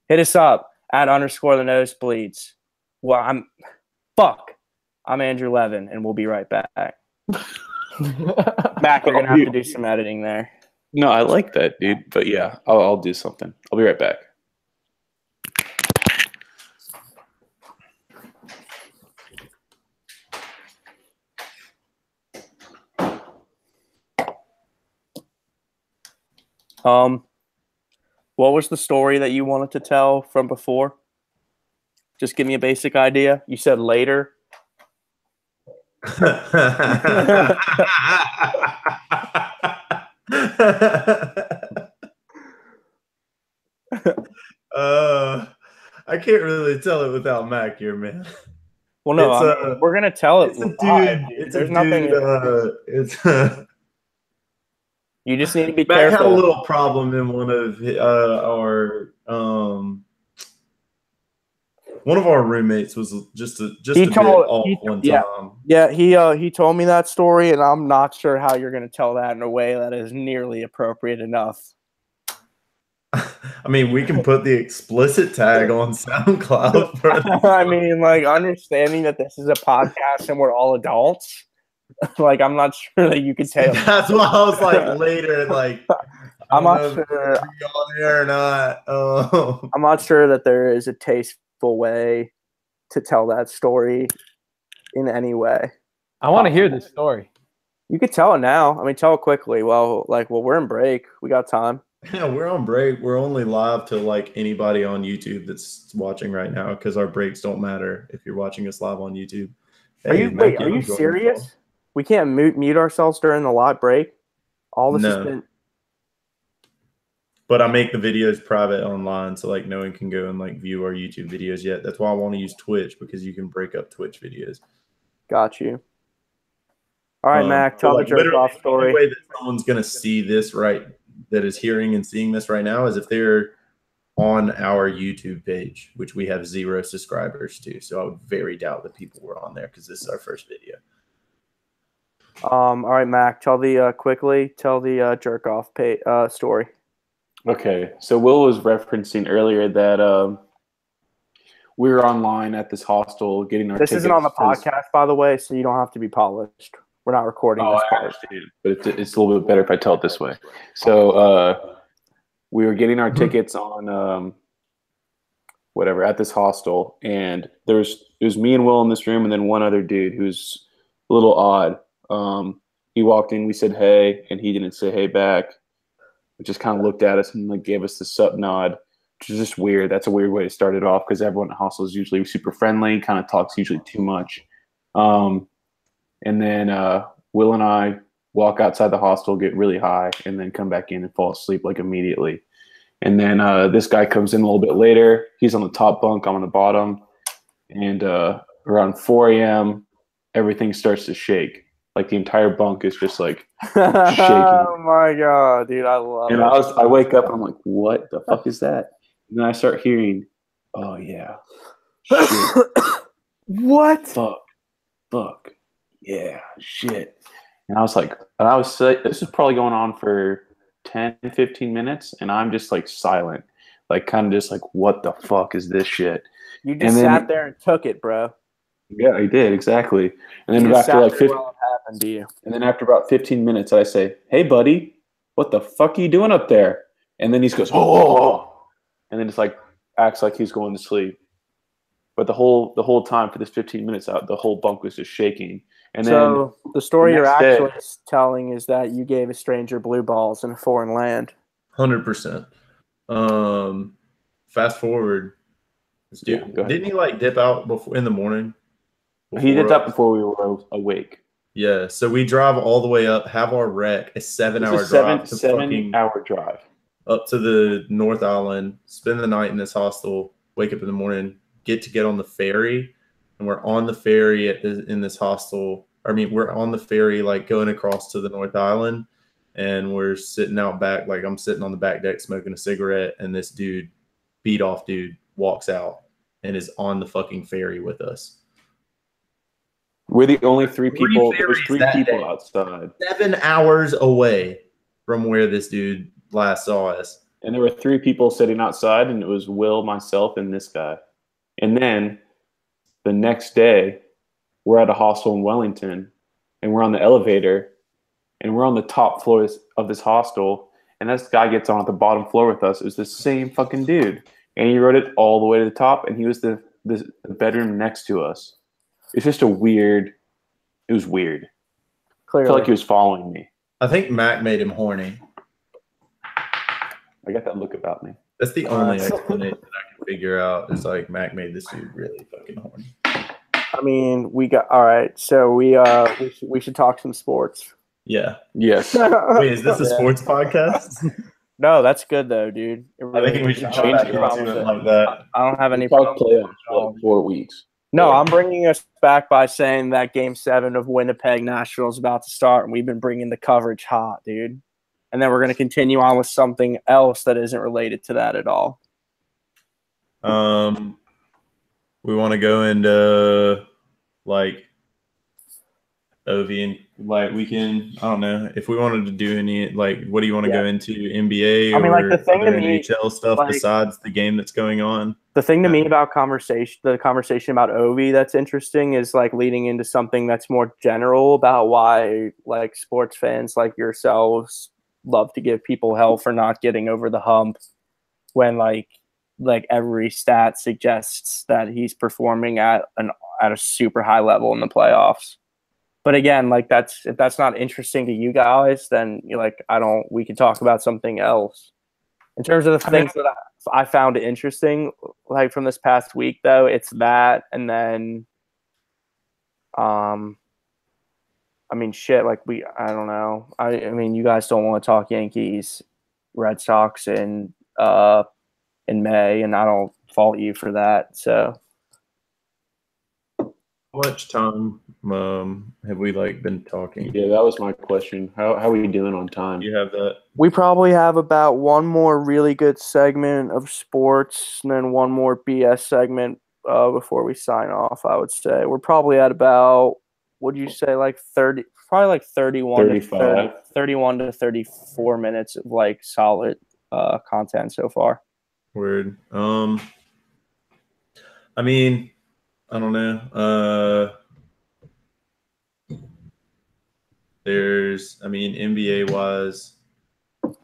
hit us up at _ the Nosebleeds. Well, I'm Andrew Levin, and we'll be right back. Mac, you're going to have to do some editing there. No, I like that, dude. But yeah, I'll do something. I'll be right back. What was the story that you wanted to tell from before? Just give me a basic idea. You said later. I can't really tell it without Mac here, man. Well, no, we're gonna tell it. It's a dude. live, dude. It's There's a nothing. dude. It's You just need to be Mac careful. had a little problem in one of our roommates was just a bit off one time. Yeah, he told me that story, and I'm not sure how you're gonna tell that in a way that is nearly appropriate enough. I mean, we can put the explicit tag on SoundCloud. For I mean, like, understanding that this is a podcast and we're all adults, like, I'm not sure that you could say. That's why I was like later, like, I'm not sure on here or not. Oh. I'm not sure that there is a tasteful way to tell that story in any way. I want to hear this story. You could tell it now. I mean, tell it quickly. Well, we're in break. We got time. Yeah, we're on break. We're only live to like anybody on YouTube that's watching right now because our breaks don't matter if you're watching us live on YouTube. Hey, are you serious? We can't mute ourselves during the live break? All this has been. But I make the videos private online, so like no one can go and like view our YouTube videos yet. That's why I want to use Twitch, because you can break up Twitch videos. Got you. All right, Mac, tell the jerk off story. The way that someone's gonna see this that is hearing and seeing this right now is if they're on our YouTube page, which we have 0 subscribers to. So I would very doubt that people were on there because this is our first video. All right, Mac, tell the jerk off story. Okay, so Will was referencing earlier that we were online at this hostel getting our tickets. This isn't on the podcast, by the way, so you don't have to be polished. We're not recording this part. But it's a little bit better if I tell it this way. So we were getting our tickets on at this hostel, and it was me and Will in this room, and then one other dude who's a little odd. He walked in, we said hey, and he didn't say hey back. He just kind of looked at us and like gave us the sup nod, which is just weird. That's a weird way to start it off because everyone at the hostel is usually super friendly, kind of talks usually too much. And then Will and I walk outside the hostel, get really high, and then come back in and fall asleep like immediately. And then this guy comes in a little bit later. He's on the top bunk, I'm on the bottom. And around 4 a.m., everything starts to shake. Like the entire bunk is just like shaking. Oh my god, dude, I love it. And I wake up and I'm like, what the fuck is that? And then I start hearing, oh yeah. Shit. What? Fuck. Yeah, shit. And I was like, this is probably going on for 10, 15 minutes, and I'm just like silent. Like kind of just like, what the fuck is this shit? You just sat there and took it, bro. Yeah, I did, exactly. And then after like 15, happened to you. And then after about 15 minutes, I say, hey buddy, what the fuck are you doing up there? And then he goes, oh, and then it's like acts like he's going to sleep. But the whole time for this 15 minutes out, the whole bunk was just shaking. And so then the story you're actually telling is that you gave a stranger blue balls in a foreign land. 100%. Fast forward. Didn't he like dip out before in the morning? He dipped out before we were awake. Yeah, so we drive all the way up, have our wreck, a 7-hour drive. Seven-hour drive. Up to the North Island, spend the night in this hostel, wake up in the morning, get on the ferry, and we're on the ferry in this hostel. I mean, we're on the ferry, like going across to the North Island, and we're sitting out back, like I'm sitting on the back deck smoking a cigarette, and this beat off dude, walks out and is on the fucking ferry with us. We're the only three people. There's 3 people outside. 7 hours away from where this dude last saw us. And there were 3 people sitting outside, and it was Will, myself, and this guy. And then the next day, we're at a hostel in Wellington, and we're on the elevator, and we're on the top floor of this hostel, and this guy gets on at the bottom floor with us. It was the same fucking dude. And he rode it all the way to the top, and he was the bedroom next to us. It's just it was weird. Clearly. I feel like he was following me. I think Mac made him horny. I got that look about me. That's the only explanation I can figure out is like Mac made this dude really fucking horny. I mean, all right. So we should talk some sports. Yeah. Yes. Wait, is this a sports podcast? No, that's good though, dude. I think we should try change to get into it like that. I don't have any Talk problem. playoffs for like 4 weeks. No, I'm bringing us back by saying that Game 7 of Winnipeg Nashville is about to start, and we've been bringing the coverage hot, dude. And then we're going to continue on with something else that isn't related to that at all. We want to go into like OV and like we can. I don't know if we wanted to do any like. What do you want to go into NBA? I mean, like, or the thing other to me, NHL stuff like, besides the game that's going on. The thing to me about the conversation about OV that's interesting is like leading into something that's more general about why like sports fans like yourselves love to give people hell for not getting over the hump when like every stat suggests that he's performing at a super high level in the playoffs. But again, like if that's not interesting to you guys, then you're like, we can talk about something else. In terms of the things that I found interesting, like from this past week, though, it's that, and then, I mean, shit, like I don't know. I mean, you guys don't want to talk Yankees, Red Sox in May, and I don't fault you for that. So, how much time have we like been talking? Yeah, that was my question. How are we doing on time? You have that? we probably have about one more really good segment of sports, and then one more BS segment before we sign off. I would say we're probably at about, would you say, like 30, probably like 31 to 34 minutes of like solid content so far. Word. I mean, I don't know. NBA wise,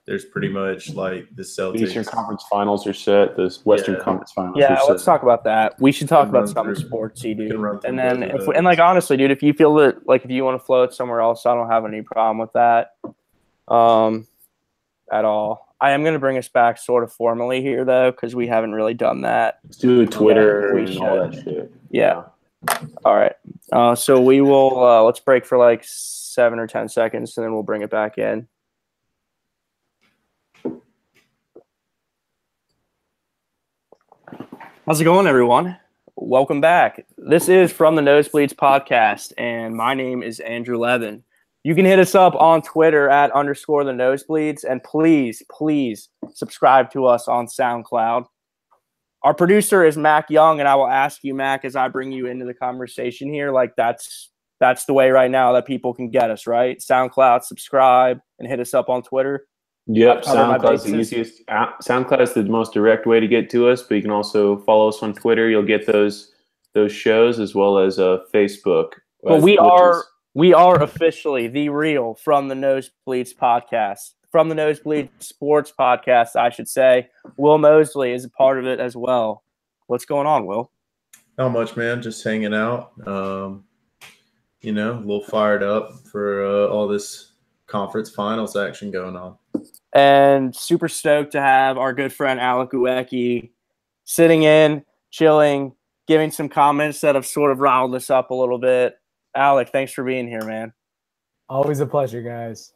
there's pretty much like the Celtics. Eastern Conference Finals are set. The Western Conference Finals are set. Let's talk about that. We should talk about something sportsy, dude. And then, like honestly, dude, if you feel that, like, if you want to float somewhere else, I don't have any problem with that, at all. I am going to bring us back sort of formally here, though, because we haven't really done that. Let's do Twitter We and all that shit. Yeah. All right. So we will. Let's break for like 7 or 10 seconds, and then we'll bring it back in. How's it going, everyone? Welcome back. This is From the Nosebleeds podcast, and my name is Andrew Levin. You can hit us up on Twitter at _the Nosebleeds, and please subscribe to us on SoundCloud. Our producer is Mac Young, and I will ask you, Mac, as I bring you into the conversation here, like that's the way right now that people can get us, right? SoundCloud, subscribe, and hit us up on Twitter. Yep, SoundCloud is the easiest. SoundCloud is the most direct way to get to us, but you can also follow us on Twitter. You'll get those shows as well as Facebook. But we are officially the real From the Nosebleeds podcast. From the Nosebleeds Sports podcast, I should say. Will Mosley is a part of it as well. What's going on, Will? Not much, man. Just hanging out. A little fired up for all this conference finals action going on. And super stoked to have our good friend Alec Uecki sitting in, chilling, giving some comments that have sort of riled us up a little bit. Alec, thanks for being here, man. Always a pleasure, guys.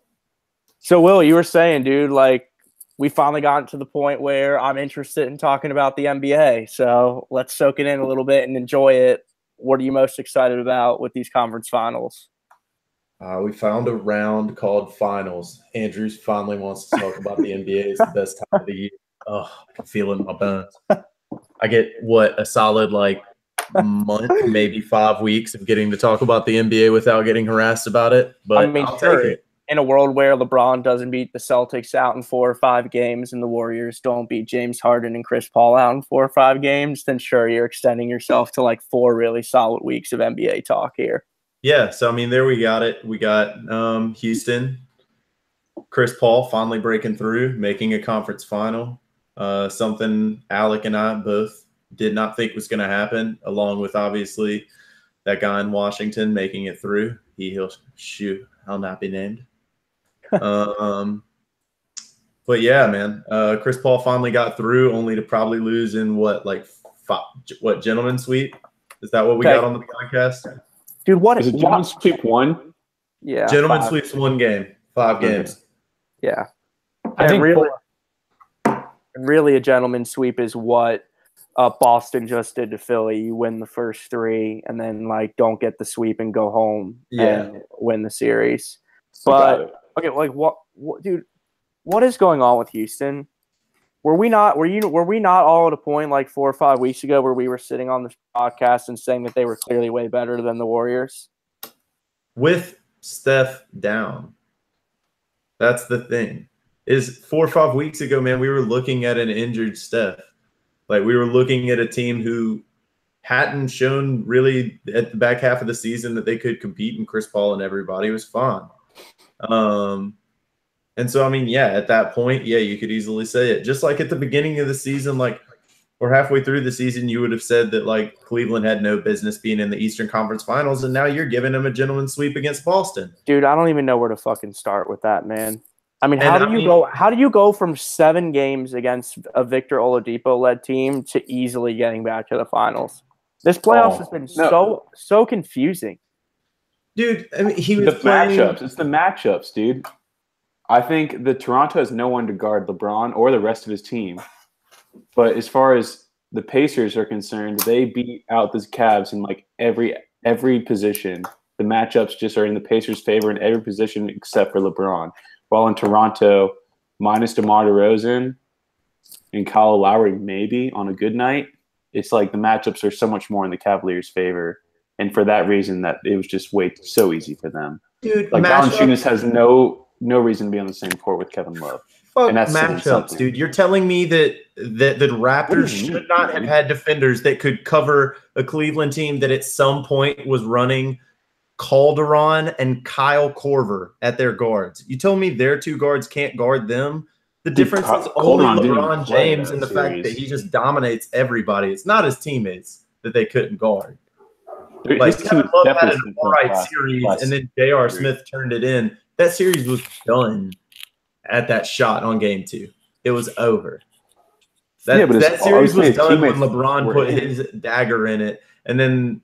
So, Will, you were saying, dude, like, we finally got to the point where I'm interested in talking about the NBA. So let's soak it in a little bit and enjoy it. What are you most excited about with these conference finals? We found a round called finals. Andrews finally wants to talk about the NBA. It's the best time of the year. Oh, I can feel it in my bones. I get, a solid, like, month, maybe 5 weeks of getting to talk about the NBA without getting harassed about it. But I mean, I'll take it. In a world where LeBron doesn't beat the Celtics out in 4 or 5 games and the Warriors don't beat James Harden and Chris Paul out in 4 or 5 games, then sure, you're extending yourself to like 4 really solid weeks of NBA talk here. Yeah, so I mean, there we got it. We got Houston, Chris Paul finally breaking through, making a conference final. Something Alec and I both did not think was going to happen, along with obviously that guy in Washington making it through. I'll not be named. But yeah, man, Chris Paul finally got through, only to probably lose in gentleman's sweep? Is that what we got on the podcast? Dude, what is it? Gentleman's sweep 1? Yeah, gentleman's sweeps 1 game, 5 games. Yeah, I think really. Really, a gentleman's sweep is what Boston just did to Philly. You win the first 3, and then like don't get the sweep and go home and win the series. But okay, like what, dude? What is going on with Houston? Were we not all at a point like 4 or 5 weeks ago where we were sitting on this podcast and saying that they were clearly way better than the Warriors? With Steph down. That's the thing. Is 4 or 5 weeks ago, man, we were looking at an injured Steph. Like we were looking at a team who hadn't shown really at the back half of the season that they could compete, and Chris Paul and everybody was fine. And so, I mean, yeah, at that point, yeah, you could easily say it. Just like at the beginning of the season, like or halfway through the season, you would have said that like Cleveland had no business being in the Eastern Conference Finals, and now you're giving them a gentleman's sweep against Boston. Dude, I don't even know where to fucking start with that, man. I mean, how do you go from 7 games against a Victor Oladipo-led team to easily getting back to the finals? This playoffs has been so confusing. Dude, I mean, matchups. It's the matchups, dude. I think that Toronto has no one to guard LeBron or the rest of his team. But as far as the Pacers are concerned, they beat out the Cavs in like every position. The matchups just are in the Pacers' favor in every position except for LeBron. While in Toronto, minus DeMar DeRozan and Kyle Lowry maybe on a good night, it's like the matchups are so much more in the Cavaliers' favor. And for that reason, that it was just so easy for them. Dude, like Valanciunas has no reason to be on the same court with Kevin Love. Fuck matchups, dude. You're telling me that the Raptors should not have had defenders that could cover a Cleveland team that at some point was running Calderon and Kyle Korver at their guards. You told me their 2 guards can't guard them? The difference is only LeBron James and the fact that he just dominates everybody. It's not his teammates that they couldn't guard. Like, Kevin Love had an all-right series, and then J.R. Smith turned it in. That series was done at that shot on game 2. It was over. That series was done when LeBron put his dagger in it and then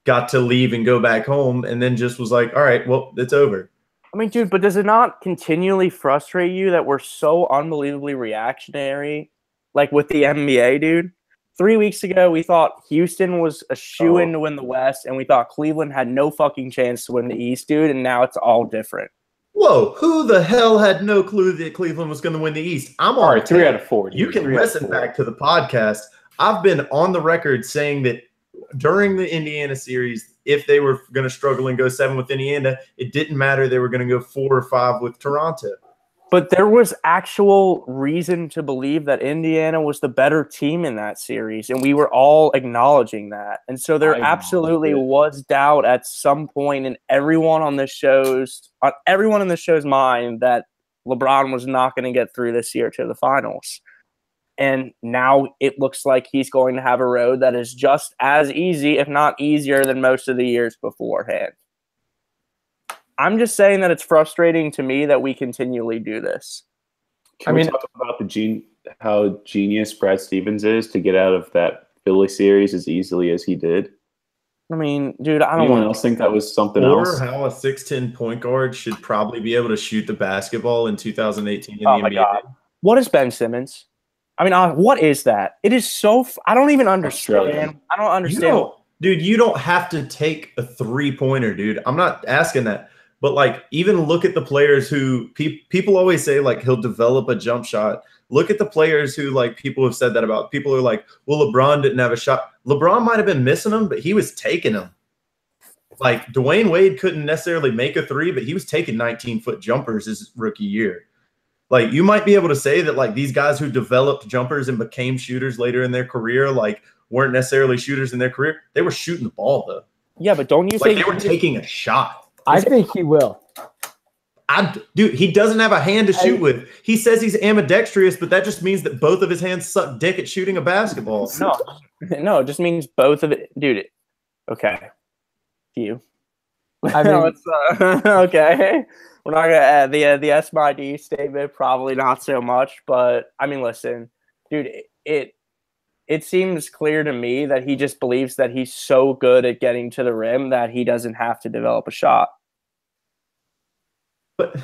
got to leave and go back home and then just was like, all right, well, it's over. I mean, dude, but does it not continually frustrate you that we're so unbelievably reactionary, like with the NBA, dude? 3 weeks ago, we thought Houston was a shoo-in to win the West, and we thought Cleveland had no fucking chance to win the East, dude, and now it's all different. Whoa, who the hell had no clue that Cleveland was going to win the East? I'm all right, 3 out of 4. You can listen back to the podcast. I've been on the record saying that during the Indiana series, if they were going to struggle and go 7 with Indiana, it didn't matter. They were going to go 4 or 5 with Toronto. But there was actual reason to believe that Indiana was the better team in that series, and we were all acknowledging that. And so there absolutely was doubt at some point in everyone in the show's mind that LeBron was not going to get through this year to the finals. And now it looks like he's going to have a road that is just as easy, if not easier, than most of the years beforehand. I'm just saying that it's frustrating to me that we continually do this. Can we talk about how genius Brad Stevens is to get out of that Philly series as easily as he did? I mean, dude, I don't Anyone else think that was something else? Or how a 6'10" point guard should probably be able to shoot the basketball in 2018 in the NBA. God. What is Ben Simmons? I mean, what is that? It is so – I don't even understand. Australian. I don't understand. Dude, you don't have to take a three-pointer, dude. I'm not asking that. But, like, even look at the players who people always say, like, he'll develop a jump shot. Look at the players who, like, people have said that about. People are like, well, LeBron didn't have a shot. LeBron might have been missing them, but he was taking them. Like, Dwayne Wade couldn't necessarily make a three, but he was taking 19-foot jumpers his rookie year. Like, you might be able to say that, like, these guys who developed jumpers and became shooters later in their career, like, weren't necessarily shooters in their career. They were shooting the ball, though. Yeah, but don't you think – they were taking a shot? I think he will. Dude, he doesn't have a hand to shoot with. He says he's ambidextrous, but that just means that both of his hands suck dick at shooting a basketball. No, it just means both of it. Dude, okay. You. I mean, okay. We're not going to add the SMID statement, probably not so much. But, I mean, listen, dude, it seems clear to me that he just believes that he's so good at getting to the rim that he doesn't have to develop a shot. But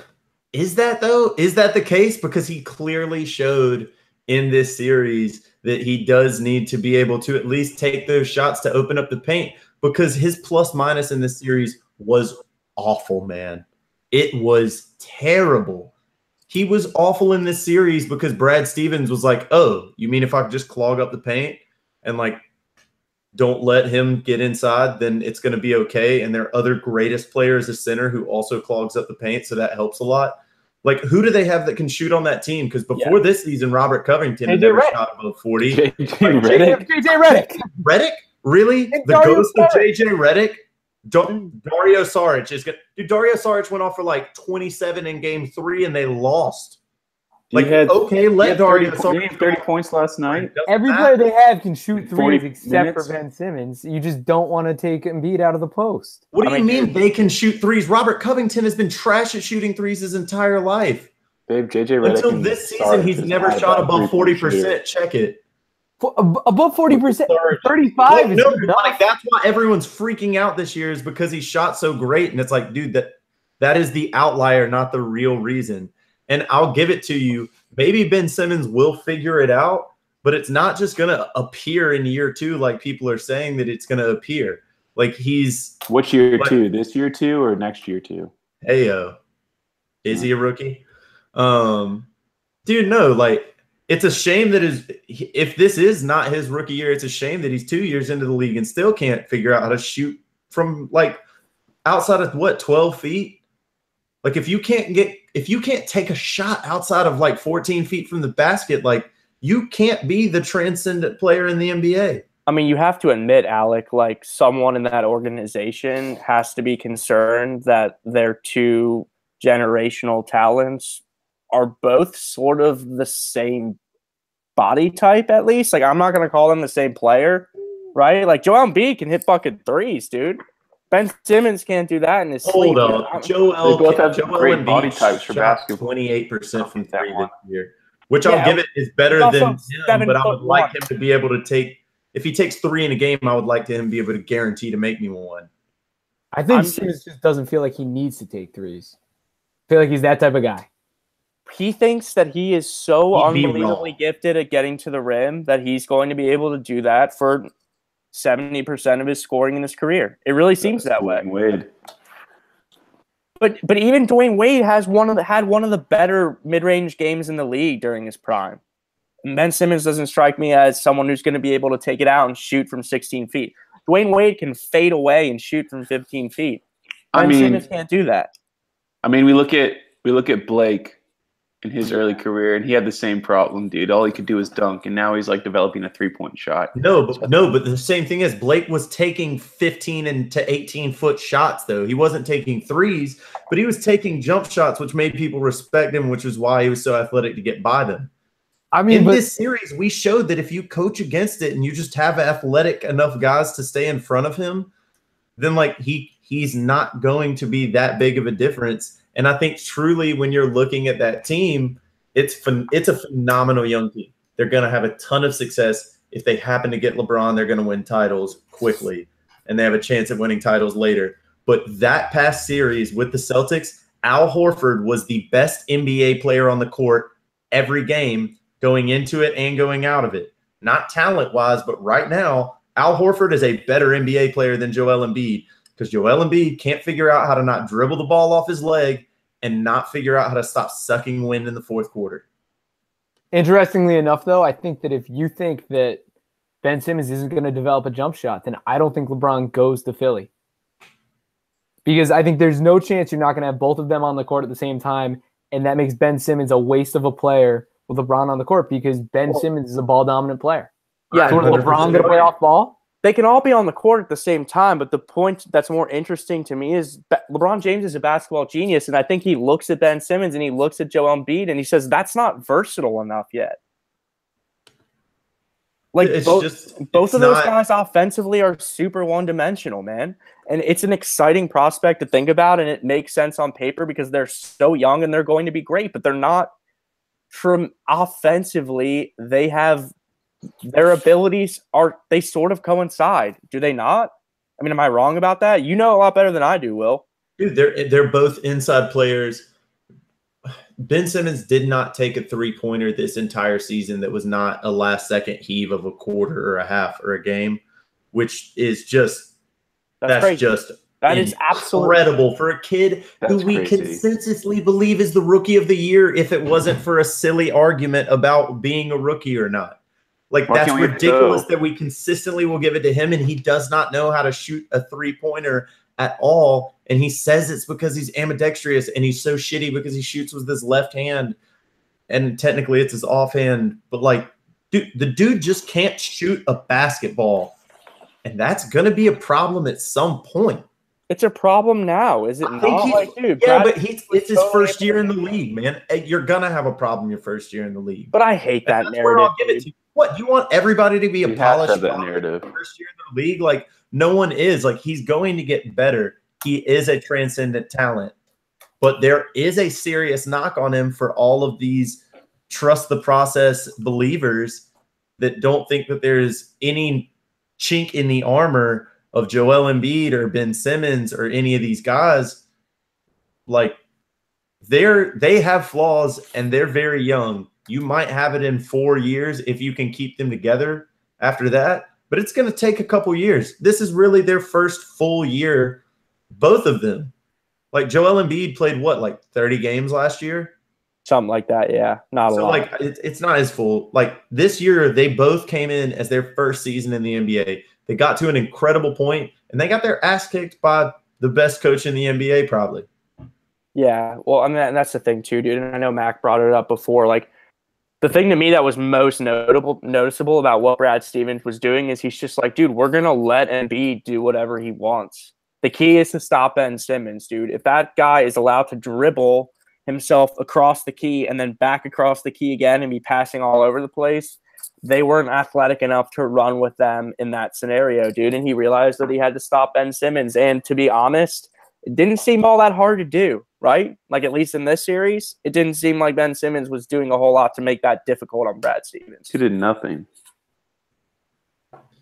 is that, though? Is that the case? Because he clearly showed in this series that he does need to be able to at least take those shots to open up the paint, because his plus minus in this series was awful, man. It was terrible. He was awful in this series because Brad Stevens was like, oh, you mean if I could just clog up the paint and like don't let him get inside, then it's going to be okay. And their other greatest player is a center who also clogs up the paint, so that helps a lot. Like, who do they have that can shoot on that team? Because before this season, Robert Covington had never shot above 40. JJ Redick. JJ Redick. Redick? Really? And The Dario ghost of Saric. JJ Redick? Dario Saric is good. Dude, Dario Saric went off for like 27 in game 3 and they lost. Like, He had Dario 30 Saric 30 points last night. Every player they have can shoot 40 threes except minutes. for Ben Simmons. You just don't want to take Embiid out of the post. What do you mean they can shoot threes? Robert Covington has been trash at shooting threes his entire life. Babe, JJ Redick. Until this season, he's never shot above 40%. Check it. Above 40%, 35 is No, enough. like, that's why everyone's freaking out this year, is because he shot so great. And it's like, dude, that is the outlier, not the real reason. And I'll give it to you. Maybe Ben Simmons will figure it out, but it's not just going to appear in year 2 like people are saying that it's going to appear. Like, he's – Which year 2? This year 2 or next year 2? Heyo. Is he a rookie? Dude, no, like, it's a shame that if this is not his rookie year, it's a shame that he's 2 years into the league and still can't figure out how to shoot from, like, outside of, 12 feet? Like, if you can't take a shot outside of like 14 feet from the basket, like, you can't be the transcendent player in the NBA. I mean, you have to admit, Alec, like, someone in that organization has to be concerned that their 2 generational talents are both sort of the same body type, at least. Like, I'm not going to call them the same player, right? Like, Joel Embiid can hit fucking threes, dude. Ben Simmons can't do that in his sleep. Hold on. Joel They both have Joel great Embiid body types for shot basketball. 28% from 3 that this one. year, which I'll give it is better He's than also him, but I would 7'1". like him to be able to take – if he takes 3 in a game, I would like him to be able to guarantee to make me one. I think Simmons just doesn't feel like he needs to take threes. I feel like he's that type of guy. He thinks that he is so He'd be unbelievably wrong. gifted at getting to the rim that he's going to be able to do that for 70% of his scoring in his career. It really seems that way. Wade. But even Dwayne Wade had one of the better mid-range games in the league during his prime. And Ben Simmons doesn't strike me as someone who's going to be able to take it out and shoot from 16 feet. Dwayne Wade can fade away and shoot from 15 feet. Ben Simmons can't do that. I mean, we look at Blake in his early career, and he had the same problem, dude. All he could do was dunk, and now he's like developing a 3-point shot. No, but the same thing is Blake was taking 15 to 18-foot shots, though. He wasn't taking threes, but he was taking jump shots, which made people respect him, which is why he was so athletic to get by them. I mean, in this series, we showed that if you coach against it and you just have athletic enough guys to stay in front of him, then like he's not going to be that big of a difference. And I think truly when you're looking at that team, it's a phenomenal young team. They're going to have a ton of success. If they happen to get LeBron, they're going to win titles quickly, and they have a chance at winning titles later. But that past series with the Celtics, Al Horford was the best NBA player on the court every game, going into it and going out of it. Not talent-wise, but right now, Al Horford is a better NBA player than Joel Embiid, because Joel Embiid can't figure out how to not dribble the ball off his leg and not figure out how to stop sucking wind in the fourth quarter. Interestingly enough, though, I think that if you think that Ben Simmons isn't going to develop a jump shot, then I don't think LeBron goes to Philly. Because I think there's no chance you're not going to have both of them on the court at the same time, and that makes Ben Simmons a waste of a player with LeBron on the court, because Ben Simmons is a ball-dominant player. Yeah, so LeBron going to play off ball? They can all be on the court at the same time, but the point that's more interesting to me is LeBron James is a basketball genius, and I think he looks at Ben Simmons and he looks at Joel Embiid and he says, that's not versatile enough yet. Like, both of those guys offensively are super one-dimensional, man. And it's an exciting prospect to think about, and it makes sense on paper because they're so young and they're going to be great, but they're not from offensively. They have their abilities they sort of coincide. Do they not? I mean, am I wrong about that? You know a lot better than I do, Will. Dude, they're both inside players. Ben Simmons did not take a three-pointer this entire season that was not a last-second heave of a quarter or a half or a game, which is just that's crazy. just That is absolutely incredible for a kid who we consensusly believe is the rookie of the year if it wasn't for a silly argument about being a rookie or not. Like, that's ridiculous that we consistently will give it to him, and he does not know how to shoot a three-pointer at all. And he says it's because he's ambidextrous and he's so shitty because he shoots with his left hand. And technically it's his offhand. But, like, dude, the dude just can't shoot a basketball. And that's going to be a problem at some point. It's a problem now, is it not? Like, dude, yeah, but it's his first year in the league, man. You're going to have a problem your first year in the league. But I hate that narrative. I'll give it to you. What, you want everybody to be a polished narrative first year in the league? Like, no one is. Like, he's going to get better. He is a transcendent talent. But there is a serious knock on him for all of these trust the process believers that don't think that there's any chink in the armor of Joel Embiid or Ben Simmons or any of these guys. Like, they have flaws and they're very young. You might have it in 4 years if you can keep them together after that, but it's going to take a couple years. This is really their first full year, both of them. Like, Joel Embiid played what, like 30 games last year? Something like that, yeah. Not a lot. So, like, it's not as full. Like, this year, they both came in as their first season in the NBA. They got to an incredible point, and they got their ass kicked by the best coach in the NBA, probably. Yeah, well, I mean, and that's the thing, too, dude. And I know Mac brought it up before. Like, the thing to me that was most noticeable about what Brad Stevens was doing is he's just like, dude, we're going to let Embiid do whatever he wants. The key is to stop Ben Simmons, dude. If that guy is allowed to dribble himself across the key and then back across the key again and be passing all over the place, they weren't athletic enough to run with them in that scenario, dude. And he realized that he had to stop Ben Simmons. And to be honest, it didn't seem all that hard to do, right? Like, at least in this series, it didn't seem like Ben Simmons was doing a whole lot to make that difficult on Brad Stevens. He did nothing.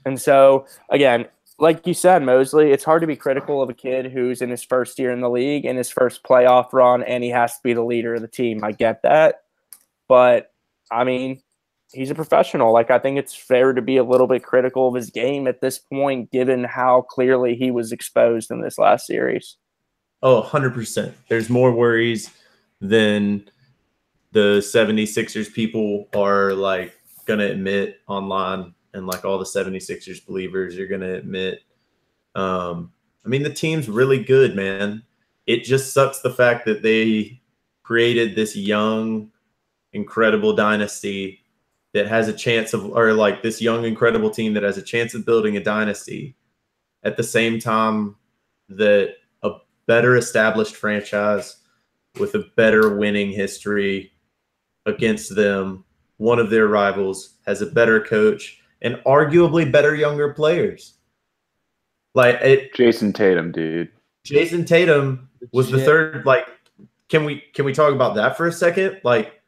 And so, again, like you said, Mosley, it's hard to be critical of a kid who's in his first year in the league, in his first playoff run, and he has to be the leader of the team. I get that. But, I mean, he's a professional. Like, I think it's fair to be a little bit critical of his game at this point, given how clearly he was exposed in this last series. Oh, 100%. There's more worries than the 76ers people are, like, going to admit online, and, like, all the 76ers believers are going to admit. I mean, the team's really good, man. It just sucks the fact that they created this young, incredible dynasty that has a chance of – or, like, this young, incredible team that has a chance of building a dynasty at the same time that – better established franchise with a better winning history against them. One of their rivals has a better coach and arguably better younger players. Like Jason Tatum, dude. Jason Tatum was the third. Like, can we talk about that for a second? Like,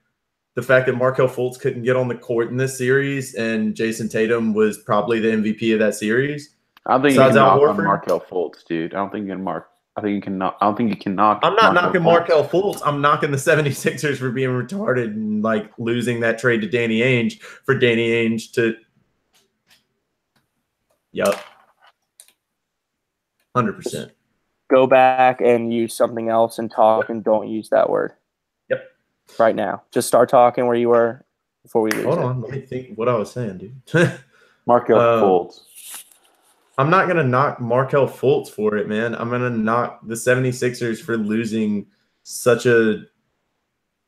the fact that Markelle Fultz couldn't get on the court in this series and Jason Tatum was probably the MVP of that series. I don't think you can knock on Markelle Fultz, dude. I don't think you can knock. I don't think you can knock. I'm not knocking Markelle Fultz. I'm knocking the 76ers for being retarded and, like, losing that trade to Danny Ainge for Danny Ainge to. Yep. 100%. Go back and use something else and talk and don't use that word. Yep. Right now. Just start talking where you were before we lose. Hold on. Let me think what I was saying, dude. Markelle Fultz. I'm not going to knock Markelle Fultz for it, man. I'm going to knock the 76ers for losing such a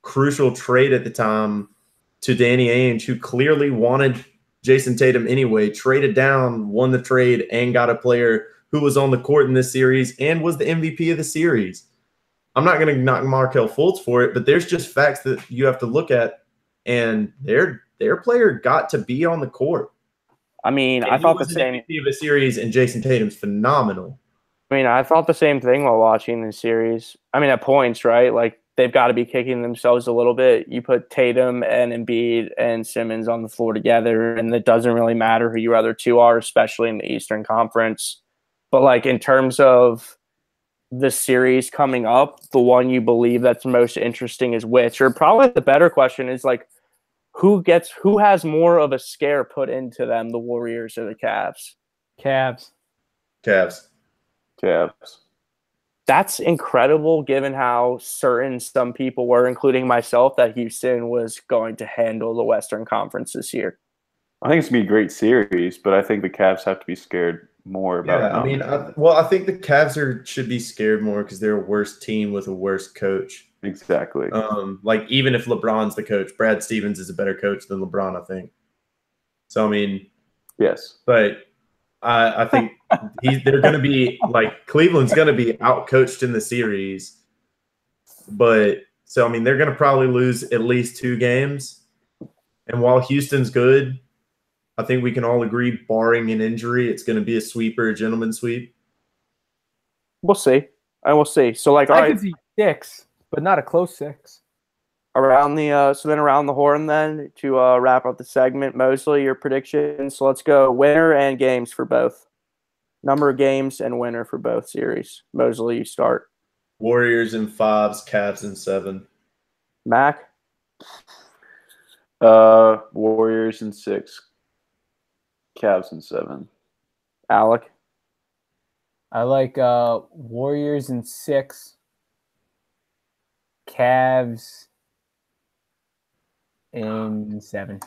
crucial trade at the time to Danny Ainge, who clearly wanted Jason Tatum anyway, traded down, won the trade, and got a player who was on the court in this series and was the MVP of the series. I'm not going to knock Markelle Fultz for it, but there's just facts that you have to look at, and their player got to be on the court. I mean, I thought the same MVP of a series, and Jason Tatum's phenomenal. I mean, I thought the same thing while watching the series. I mean, at points, right? Like, they've got to be kicking themselves a little bit. You put Tatum and Embiid and Simmons on the floor together, and it doesn't really matter who your other two are, especially in the Eastern Conference. But, like, in terms of the series coming up, the one you believe that's most interesting is which? Or probably the better question is like, who has more of a scare put into them, the Warriors or the Cavs? Cavs. Cavs. That's incredible given how certain some people were, including myself, that Houston was going to handle the Western Conference this year. I think it's going to be a great series, but I think the Cavs have to be scared more about Yeah, I mean, I think the Cavs should be scared more because they're a worse team with a worse coach. Exactly. Like, even if LeBron's the coach, Brad Stevens is a better coach than LeBron, I think. So, I mean, yes. But I think they're going to be like Cleveland's going to be outcoached in the series. But so, I mean, they're going to probably lose at least 2 games. And while Houston's good, I think we can all agree, barring an injury, it's going to be a sweep or a gentleman's sweep. We'll see. I will see. So, like, all I right, could see 6, but not a close 6. around the horn then to wrap up the segment. Mosley, your predictions. So let's go winner and games for both. Number of games and winner for both series. Mosley, you start. Warriors in 5s, Cavs in 7. Mac? Warriors in 6. Cavs in 7. Alec? I like Warriors in 6. Cavs in 7.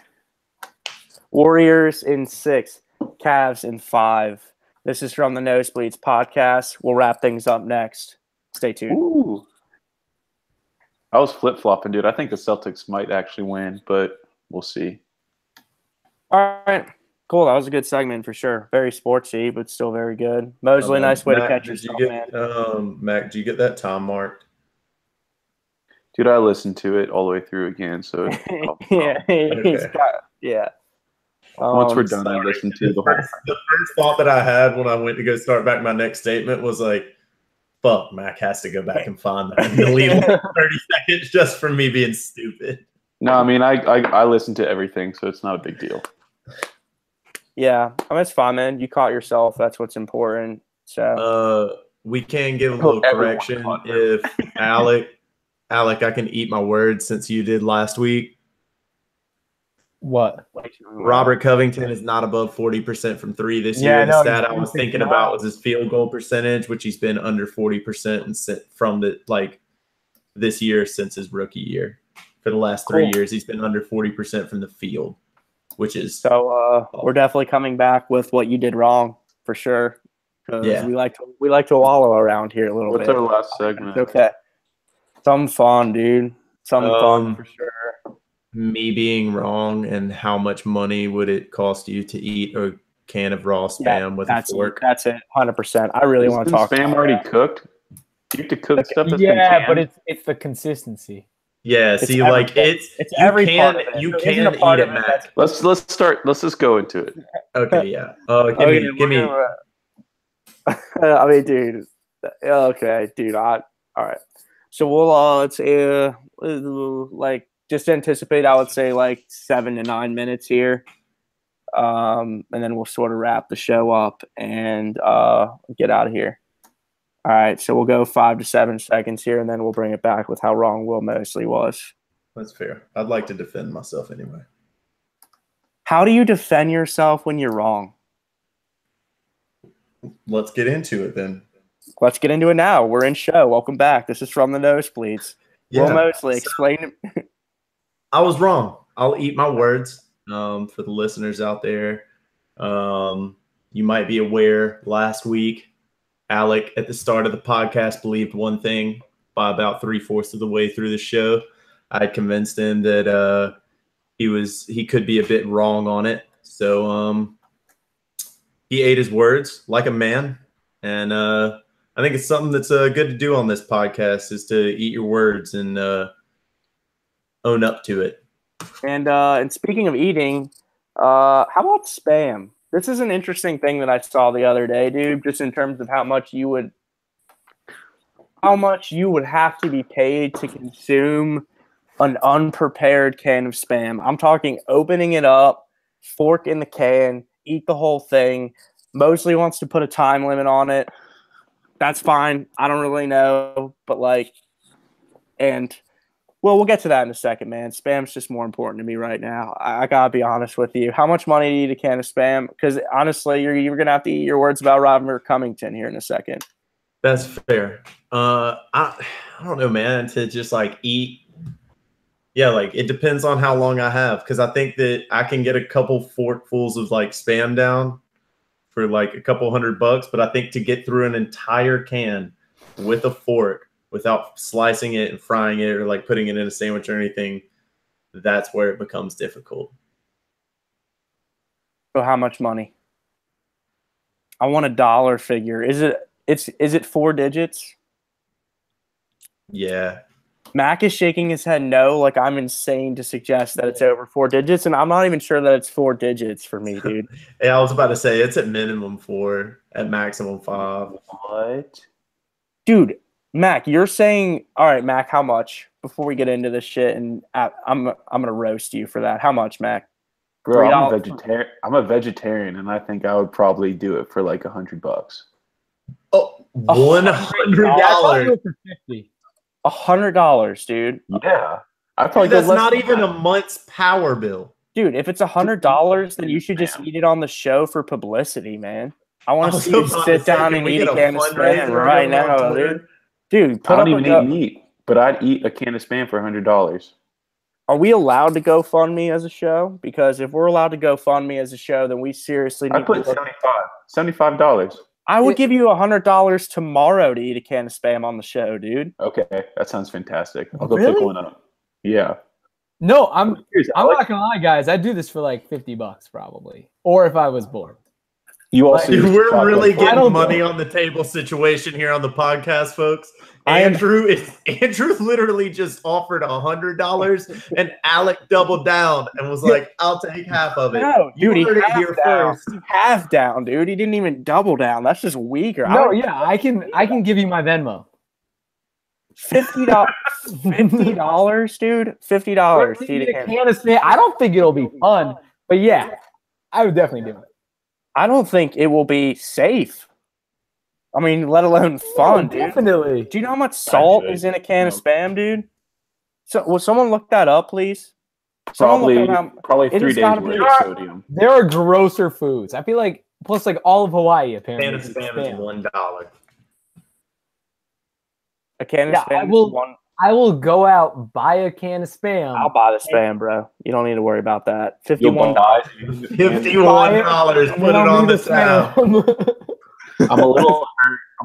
Warriors in 6. Cavs in 5. This is from the Nosebleeds podcast. We'll wrap things up next. Stay tuned. Ooh. I was flip-flopping, dude. I think the Celtics might actually win, but we'll see. All right. Cool. That was a good segment for sure. Very sportsy, but still very good. Mosley, nice way to catch yourself, man. Mac, did you get that time marked? Dude, I listened to it all the way through again, so yeah. Once we're done, I listen to the whole. The first thought that I had when I went to go start back my next statement was like, fuck, Mac has to go back and find that. And delete 30 seconds just for me being stupid. No, I mean, I listen to everything, so it's not a big deal. Yeah, I mean, it's fine, man. You caught yourself. That's what's important. So we can give a little correction if Alec, I can eat my words since you did last week. What? Robert Covington is not above 40% from 3 this year. The stat I was thinking about was his field goal percentage, which he's been under 40% from this year since his rookie year. For the last 3 years, he's been under 40% from the field, which is so. We're definitely coming back with what you did wrong for sure. Because we like to wallow around here a little bit. What's our last segment? Okay, something fun, dude. Something fun for sure. Me being wrong, and how much money would it cost you to eat a can of raw spam with a fork? That's it, 100%. I really want to talk. Spam already cooked? You have to cook stuff that's been canned? But it's the consistency. Yeah, see, like it's every part of it. You can eat it, Mac. Let's start. Let's just go into it. Okay, yeah. Give me. I mean, dude. Okay, dude. All right. So we'll let's like. Just anticipate, I would say, like 7 to 9 minutes here. And then we'll sort of wrap the show up and get out of here. All right, so we'll go 5 to 7 seconds here, and then we'll bring it back with how wrong Will Mosley was. That's fair. I'd like to defend myself anyway. How do you defend yourself when you're wrong? Let's get into it then. Let's get into it now. We're in show. Welcome back. This is from the Nosebleeds. Yeah. Will Mosley, explain. I was wrong. I'll eat my words. For the listeners out there, you might be aware last week, Alec at the start of the podcast believed one thing. By about 3/4 of the way through the show, I had convinced him that he could be a bit wrong on it. So he ate his words like a man, and I think it's something that's good to do on this podcast is to eat your words and own up to it. And speaking of eating, how about spam? This is an interesting thing that I saw the other day, dude, just in terms of how much you would have to be paid to consume an unprepared can of spam. I'm talking opening it up, fork in the can, eat the whole thing. Mosley wants to put a time limit on it. That's fine. I don't really know, but like, and well, we'll get to that in a second, man. Spam's just more important to me right now. I gotta be honest with you. How much money do you eat a can of Spam? Because honestly, you're gonna have to eat your words about Robert Covington here in a second. That's fair. I don't know, man. To just like eat, yeah, like it depends on how long I have. Because I think that I can get a couple forkfuls of like Spam down for like a couple $100, but I think to get through an entire can with a fork without slicing it and frying it or like putting it in a sandwich or anything, that's where it becomes difficult. So how much money? I want a dollar figure. Is it 4 digits? Yeah. Mac is shaking his head no, like I'm insane to suggest that it's over 4 digits, and I'm not even sure that it's 4 digits for me, dude. Yeah, I was about to say it's at minimum 4, at maximum 5. What? Dude, Mac, you're saying, all right, Mac, how much? Before we get into this shit, and I'm gonna roast you for that. How much, Mac? Bro, I'm a vegetarian, and I think I would probably do it for like $100. Oh, $100. For 50. $100, dude. Yeah, I probably Dude, that's go less not than even that. a month's power bill. Dude, if it's $100, then you should just eat it on the show for publicity, man. I want to see you sit down and eat a can of Spam right now, dude. Dude, I don't even eat meat, but I'd eat a can of Spam for $100. Are we allowed to GoFundMe as a show? Because if we're allowed to GoFundMe as a show, then we seriously need I put to $75. I would give you $100 tomorrow to eat a can of Spam on the show, dude. Okay, that sounds fantastic. I'll go Really? pick one up. Yeah. No, I'm not gonna lie, guys. I'd do this for like $50 probably, or if I was bored. You also Dude, we're really I getting don't money know. on the table situation here on the podcast, folks. Andrew literally just offered $100, and Alec doubled down and was like, "I'll take half of it." No, dude, he heard it here first. half down, dude. He didn't even double down. That's just weaker. No, yeah, I can give you my Venmo. $50, $50, dude. $50 to eat a can. Can of Spam. I don't think it'll be fun, but yeah, I would definitely do it. I don't think it will be safe. I mean, let alone fun, dude. Definitely. Do you know how much salt is in a can of Spam, dude? So, will someone look that up, please? Probably Someone look up 3 it days has gotta worth be- of sodium. There are grosser foods. I feel like plus like all of Hawaii apparently. Can of is Spam is $1. a can of Yeah, Spam. I will go out, buy a can of Spam. I'll buy the Spam, bro. You don't need to worry about that. You'll $51. buy $51. Put it on the tab. I'm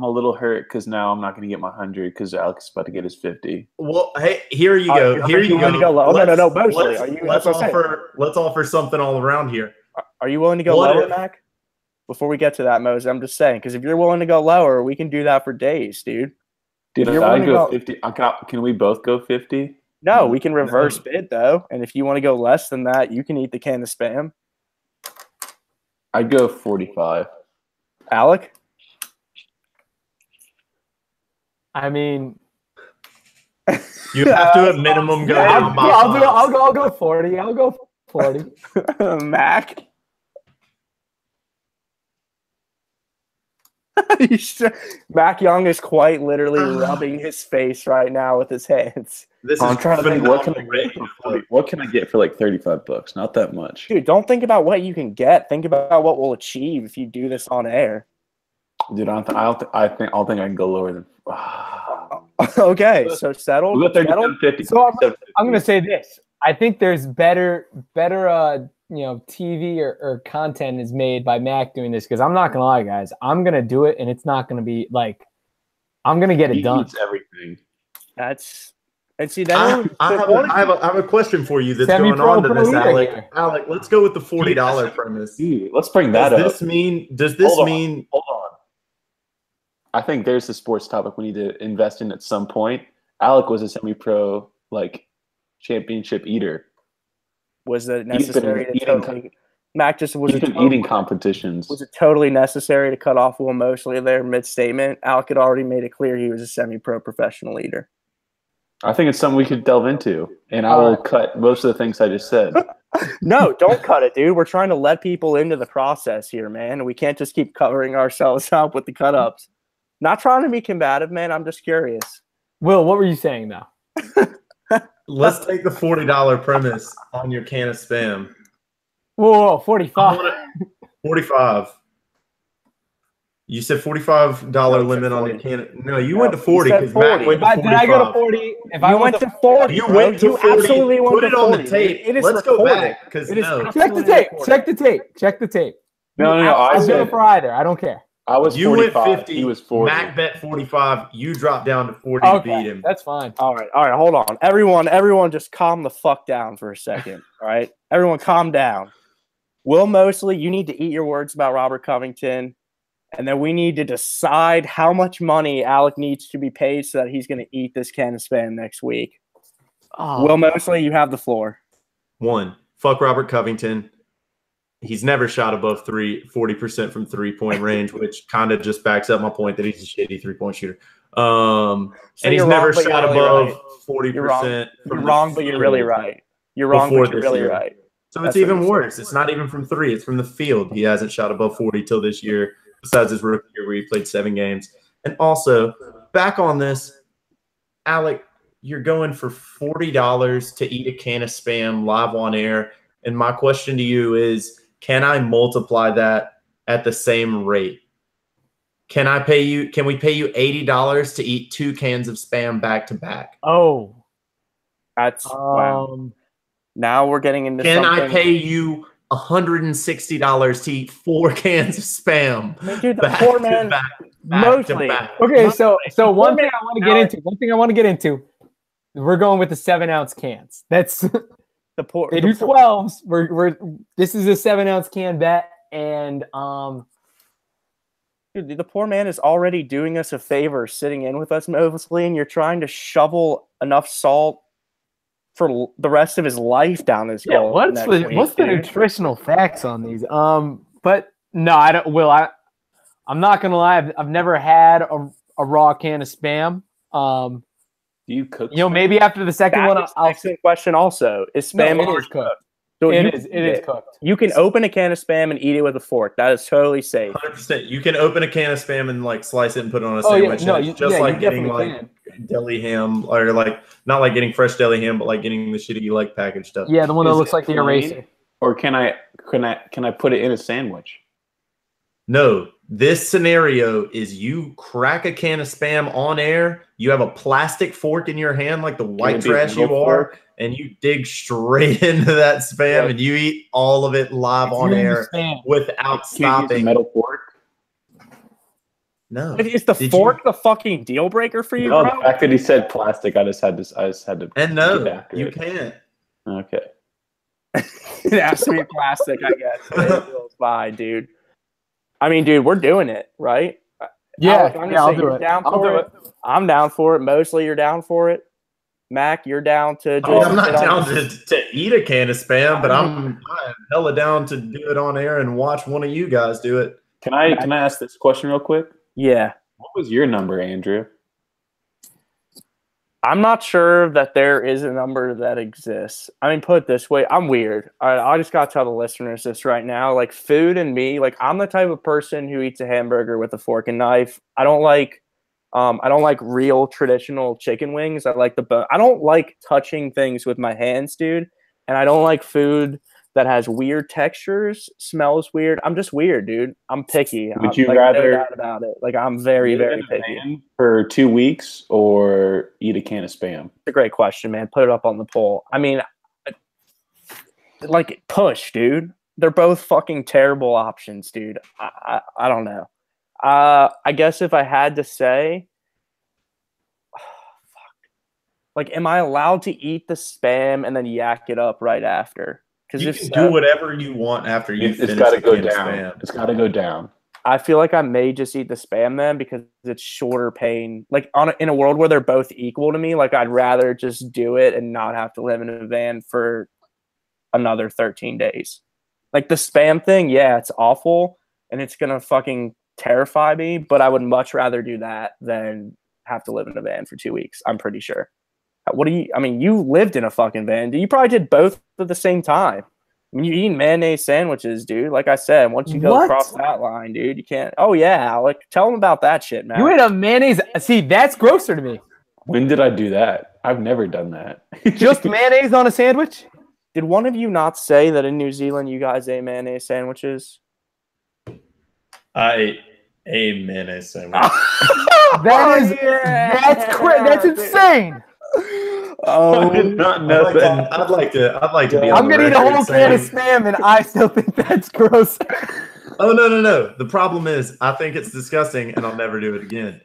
a little hurt because now I'm not going to get my 100 because Alex is about to get his 50. Well, hey, here you go. Here you go. No, mostly. Let's offer something all around here. Are you willing to go lower, Mac? Before we get to that, Moses, I'm just saying, because if you're willing to go lower, we can do that for days, dude. Dude, You're I willing to go go- 50. Can we both go 50? No, we can reverse bid, though. And if you want to go less than that, you can eat the can of Spam. I'd go 45. Alec? I mean, You have to at minimum go down by I'll go 40. I'll go 40. Mac? Mac Young is quite literally rubbing his face right now with his hands. I'm trying to think what can I get for like $35? Not that much. Dude, don't think about what you can get. Think about what we'll achieve if you do this on air. Dude, I think I can go lower than. Okay, so settled. We'll go 37, 50. So I'm gonna say this. I think there's better TV or content is made by Mac doing this because I'm not gonna lie, guys. I'm gonna do it and it's not gonna be like I'm gonna get it done. Eats everything. I have a question for you that's going on to this, Alec. Alec, let's go with the $40 premise. Dude, let's bring that up. Does this mean? Hold on. I think there's a sports topic we need to invest in at some point. Alec was a semi-pro championship eater. Was it necessary to totally? Mac just was eating competitions. Was it totally necessary to cut off Will Mosley there mid-statement? Alec had already made it clear he was a semi-pro professional eater. I think it's something we could delve into, and I will cut most of the things I just said. No, don't cut it, dude. We're trying to let people into the process here, man. We can't just keep covering ourselves up with the cut-ups. Not trying to be combative, man. I'm just curious. Will, what were you saying now? Let's take the $40 premise on your can of Spam. Whoa, 45. 45. You said $45 limit on your can. No, you went to 40 because Matt went to 45. Did I go to 40? If I went to 40, you went to 40. Absolutely went Put to it on 40. the tape. It is Let's recorded. go back because no. Check the tape. Check the tape. Check the tape. No. I'll go for either. I don't care. I was You 45. went 50. He was 40. Mac bet 45. You dropped down to 40 to beat him. That's fine. All right. Hold on. Everyone just calm the fuck down for a second. All right. Everyone calm down. Will Mosley, you need to eat your words about Robert Covington. And then we need to decide how much money Alec needs to be paid so that he's going to eat this can of Spam next week. Oh. Will Mosley, you have the floor. 1. Fuck Robert Covington. He's never shot above 40% from 3-point range, which kind of just backs up my point that he's a shitty 3-point shooter. And he's never shot above 40%. You're wrong, but you're really right. You're wrong, but you're really right. So it's even worse. It's not even from 3. It's from the field. He hasn't shot above 40 till this year, besides his rookie year where he played 7 games. And also, back on this, Alec, you're going for $40 to eat a can of Spam live on air. And my question to you is, can I multiply that at the same rate? Can we pay you $80 to eat 2 cans of Spam back to back? Oh. That's wow. Now we're getting into Can something. I pay you $160 to eat 4 cans of Spam? Dude, the poor man. Mostly. Okay, so one thing I want to get into. We're going with the 7-ounce cans. That's they do 12s. This is a 7-ounce can bet, and dude, the poor man is already doing us a favor sitting in with us, Mosley, and you're trying to shovel enough salt for the rest of his life down his goal. What's the nutritional facts on these? But no, I don't. Will I'm not gonna lie. I've never had a raw can of Spam. Do you cook? Maybe after the second one, I'll ask a question. Also, is Spam already cooked? So it is cooked. You can open a can of Spam and eat it with a fork. That is totally safe. 100%. You can open a can of Spam and slice it and put it on a sandwich. Like getting deli ham, or not like getting fresh deli ham, but like getting the shitty packaged stuff. Yeah, the one that looks like the eraser. Or can I put it in a sandwich? No. This scenario is you crack a can of Spam on air. You have a plastic fork in your hand, like the white trash you are, and you dig straight into that Spam and you eat all of it live on air without stopping. Metal fork. No. Is the fork the fucking deal breaker for you, No, bro? the fact that he said plastic, I just had to. And no, you can't. Okay. It has to be plastic, I guess. Fine, dude. I mean, dude, we're doing it, right? Yeah, Alex, I'll do it. I'll do it. I'm down for it. Mostly, you're down for it. Mac, you're down to. I'm not down to eat a can of Spam, but I'm hella down to do it on air and watch one of you guys do it. Can I ask this question real quick? Yeah. What was your number, Andrew? I'm not sure that there is a number that exists. I mean, put it this way, I'm weird. I just gotta tell the listeners this right now. Like, food and me, I'm the type of person who eats a hamburger with a fork and knife. I don't like real traditional chicken wings. I like the bone. I don't like touching things with my hands, dude. And I don't like food that has weird textures, smells weird. I'm just weird, dude. I'm picky. Would you rather no doubt about it? I'm very, very picky. For 2 weeks or eat a can of Spam? It's a great question, man. Put it up on the poll. I mean, push, dude. They're both fucking terrible options, dude. I don't know. I guess if I had to say, am I allowed to eat the Spam and then yak it up right after? You can do whatever you want after you finish. It's got to go down. It's got to go down. I feel like I may just eat the Spam then because it's shorter pain. In a world where they're both equal to me, I'd rather just do it and not have to live in a van for another 13 days. The Spam thing, yeah, it's awful and it's gonna fucking terrify me, but I would much rather do that than have to live in a van for 2 weeks. I'm pretty sure. You lived in a fucking van. You probably did both at the same time. I mean, you eat mayonnaise sandwiches, dude. Like I said, once you go What? across that line, dude, you can't. Oh yeah, Alec, tell them about that shit, man. You ate a mayonnaise. See, that's grosser to me. When did I do that? I've never done that. Just mayonnaise on a sandwich? Did one of you not say that in New Zealand you guys ate mayonnaise sandwiches? I ate a mayonnaise sandwich. That's insane. I did not know that. I'd like to be. I'm On gonna the eat a whole record can of saying- spam, and I still think that's gross. Oh no! The problem is, I think it's disgusting, and I'll never do it again.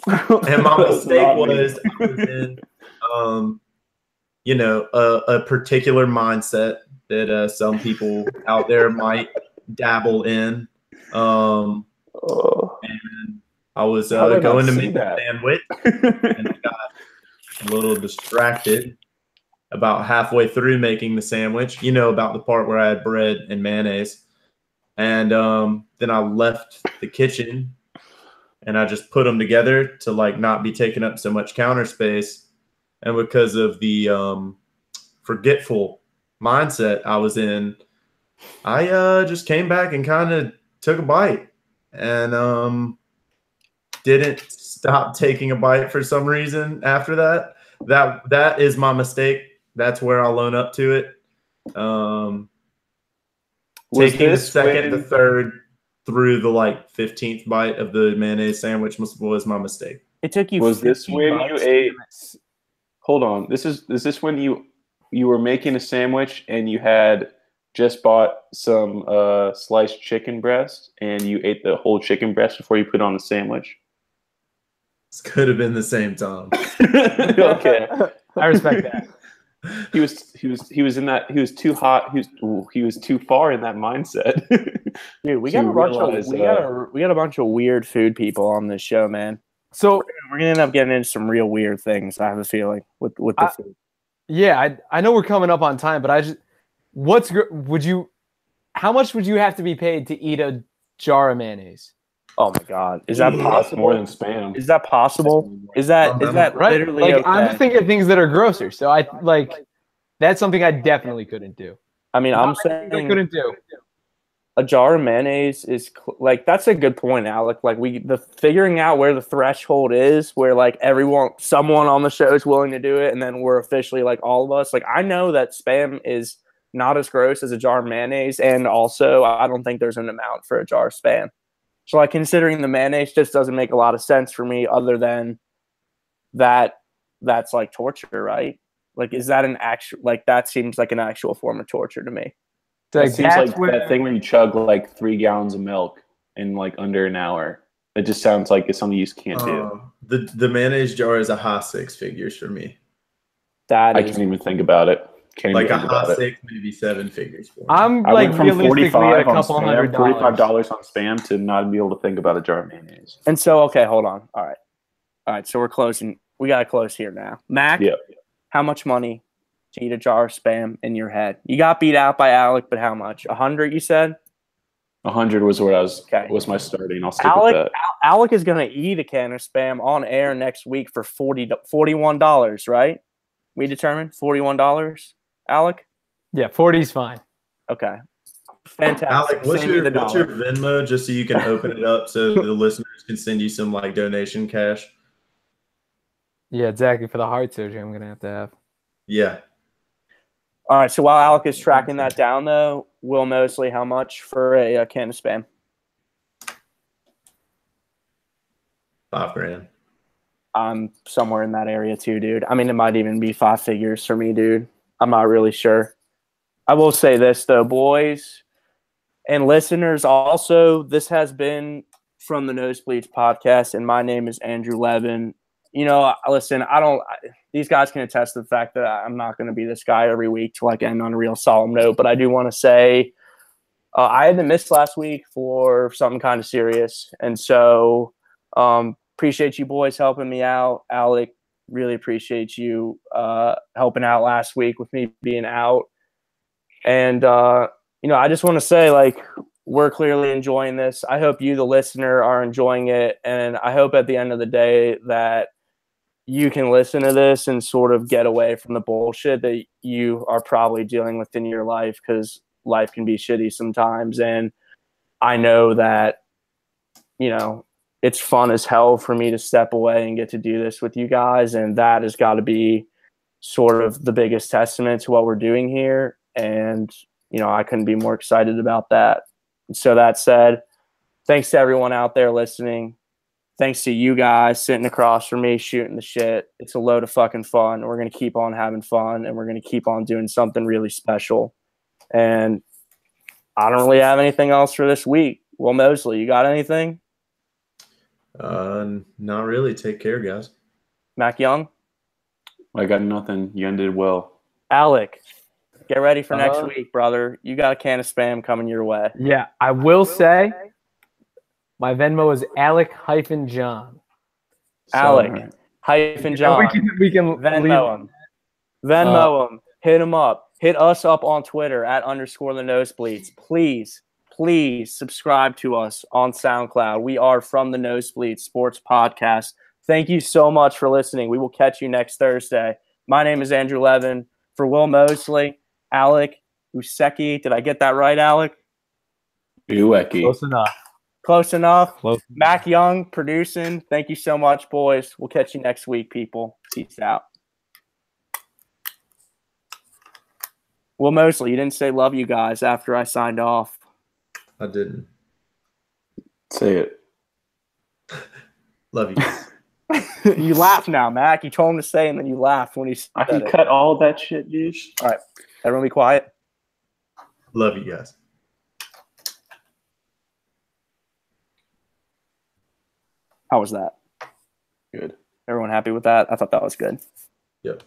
And my That's mistake not me. was, I was in, a particular mindset that some people out there might dabble in. Oh. And I was How did I going to see make that? a sandwich, and I got a little distracted about halfway through making the sandwich. You know about the part where I had bread and mayonnaise, and then I left the kitchen. And I just put them together to like not be taking up so much counter space. And because of the forgetful mindset I was in, I just came back and kind of took a bite and didn't stop taking a bite for some reason after that. That is my mistake. That's where I'll own up to it. Taking the second, the third, through the like 15th bite of the mayonnaise sandwich was my mistake. It took you. Was this 15 when you bites? ate? Hold on. Is this when you were making a sandwich and you had just bought some sliced chicken breast and you ate the whole chicken breast before you put on the sandwich? This could have been the same time. Okay. I respect that. He was in that. He was too hot. He was too far in that mindset. Dude, we to got a bunch realize, of we got a bunch of weird food people on this show, man. So We're gonna end up getting into some real weird things. I have a feeling with the food. yeah, I know we're coming up on time, but how much would you have to be paid to eat a jar of mayonnaise? Oh my god, is that That's possible? more than spam. Is that possible? Is that Right? literally Like okay? I'm just thinking of things that are grosser. So I like that's something I definitely couldn't do. I mean, I'm I saying couldn't do. a jar of mayonnaise is like that's a good point, Alec. Like the figuring out where the threshold is, where like someone on the show is willing to do it, and then we're officially like all of us. Like I know that spam is not as gross as a jar of mayonnaise, and also I don't think there's an amount for a jar of spam. So like considering the mayonnaise just doesn't make a lot of sense for me, other than that's like torture, right? Like is that an actual like that seems like an actual form of torture to me. That seems like that thing where you chug like 3 gallons of milk in like under an hour. It just sounds like it's something you just can't do. The mayonnaise jar is a high 6 figures for me. I can't even think about it. Like a high 6, maybe 7 figures for me. I'm I like went from realistically at 45 a on couple spam, $100. $45 on spam to not be able to think about a jar of mayonnaise. And so, okay, hold on. All right. So we're closing. We got to close here now. Mac, Yeah. How much money to eat a jar of spam in your head? You got beat out by Alec, but how much? 100, you said? 100 was what Okay. was my starting. I'll stick with that. Alec is going to eat a can of spam on air next week for $41, right? We determined $41, Alec? Yeah, 40's fine. Okay. Fantastic. Alec, what's Send me your the dollar. Venmo just so you can open it up so the listeners can send you some like donation cash? Yeah, exactly. For the heart surgery, I'm gonna have. Yeah. All right. So while Alec is tracking that down, though, Will Mosley, how much for a can of spam? $5,000. I'm somewhere in that area too, dude. I mean, it might even be 5 figures for me, dude. I'm not really sure. I will say this, though, boys and listeners. Also, this has been from the Nosebleeds podcast, and my name is Andrew Levin. You know, listen, these guys can attest to the fact that I'm not going to be this guy every week to like end on a real solemn note, but I do want to say I had to miss last week for something kind of serious. And so appreciate you boys helping me out. Alec, really appreciate you helping out last week with me being out. And, you know, I just want to say, like, we're clearly enjoying this. I hope you, the listener, are enjoying it. And I hope at the end of the day that you can listen to this and sort of get away from the bullshit that you are probably dealing with in your life. Because life can be shitty sometimes. And I know that, you know, it's fun as hell for me to step away and get to do this with you guys. And that has got to be sort of the biggest testament to what we're doing here. And, you know, I couldn't be more excited about that. So that said, thanks to everyone out there listening. Thanks to you guys sitting across from me shooting the shit. It's a load of fucking fun. We're going to keep on having fun, and we're going to keep on doing something really special. And I don't really have anything else for this week. Will Mosley, you got anything? Not really. Take care, guys. Mac Young? I got nothing. You ended well. Alec, get ready for next week, brother. You got a can of Spam coming your way. Yeah, I will say my Venmo is Alec-John. Alec-John. We can Venmo him. Venmo him. Hit him up. Hit us up on Twitter @ the Nosebleeds. Please subscribe to us on SoundCloud. We are From the Nosebleeds Sports Podcast. Thank you so much for listening. We will catch you next Thursday. My name is Andrew Levin. For Will Mosley, Alec Useki. Did I get that right, Alec? Ueki. Close enough. Mac Young producing. Thank you so much, boys. We'll catch you next week, people. Peace out. Will Mosley, you didn't say love you guys after I signed off. I didn't. Say it. Love you guys. You laugh now, Mac. You told him to say, and then you laughed when he said I can it. cut all that shit, dude. All right. Everyone be quiet. Love you guys. How was that? Good. Everyone happy with that? I thought that was good. Yep.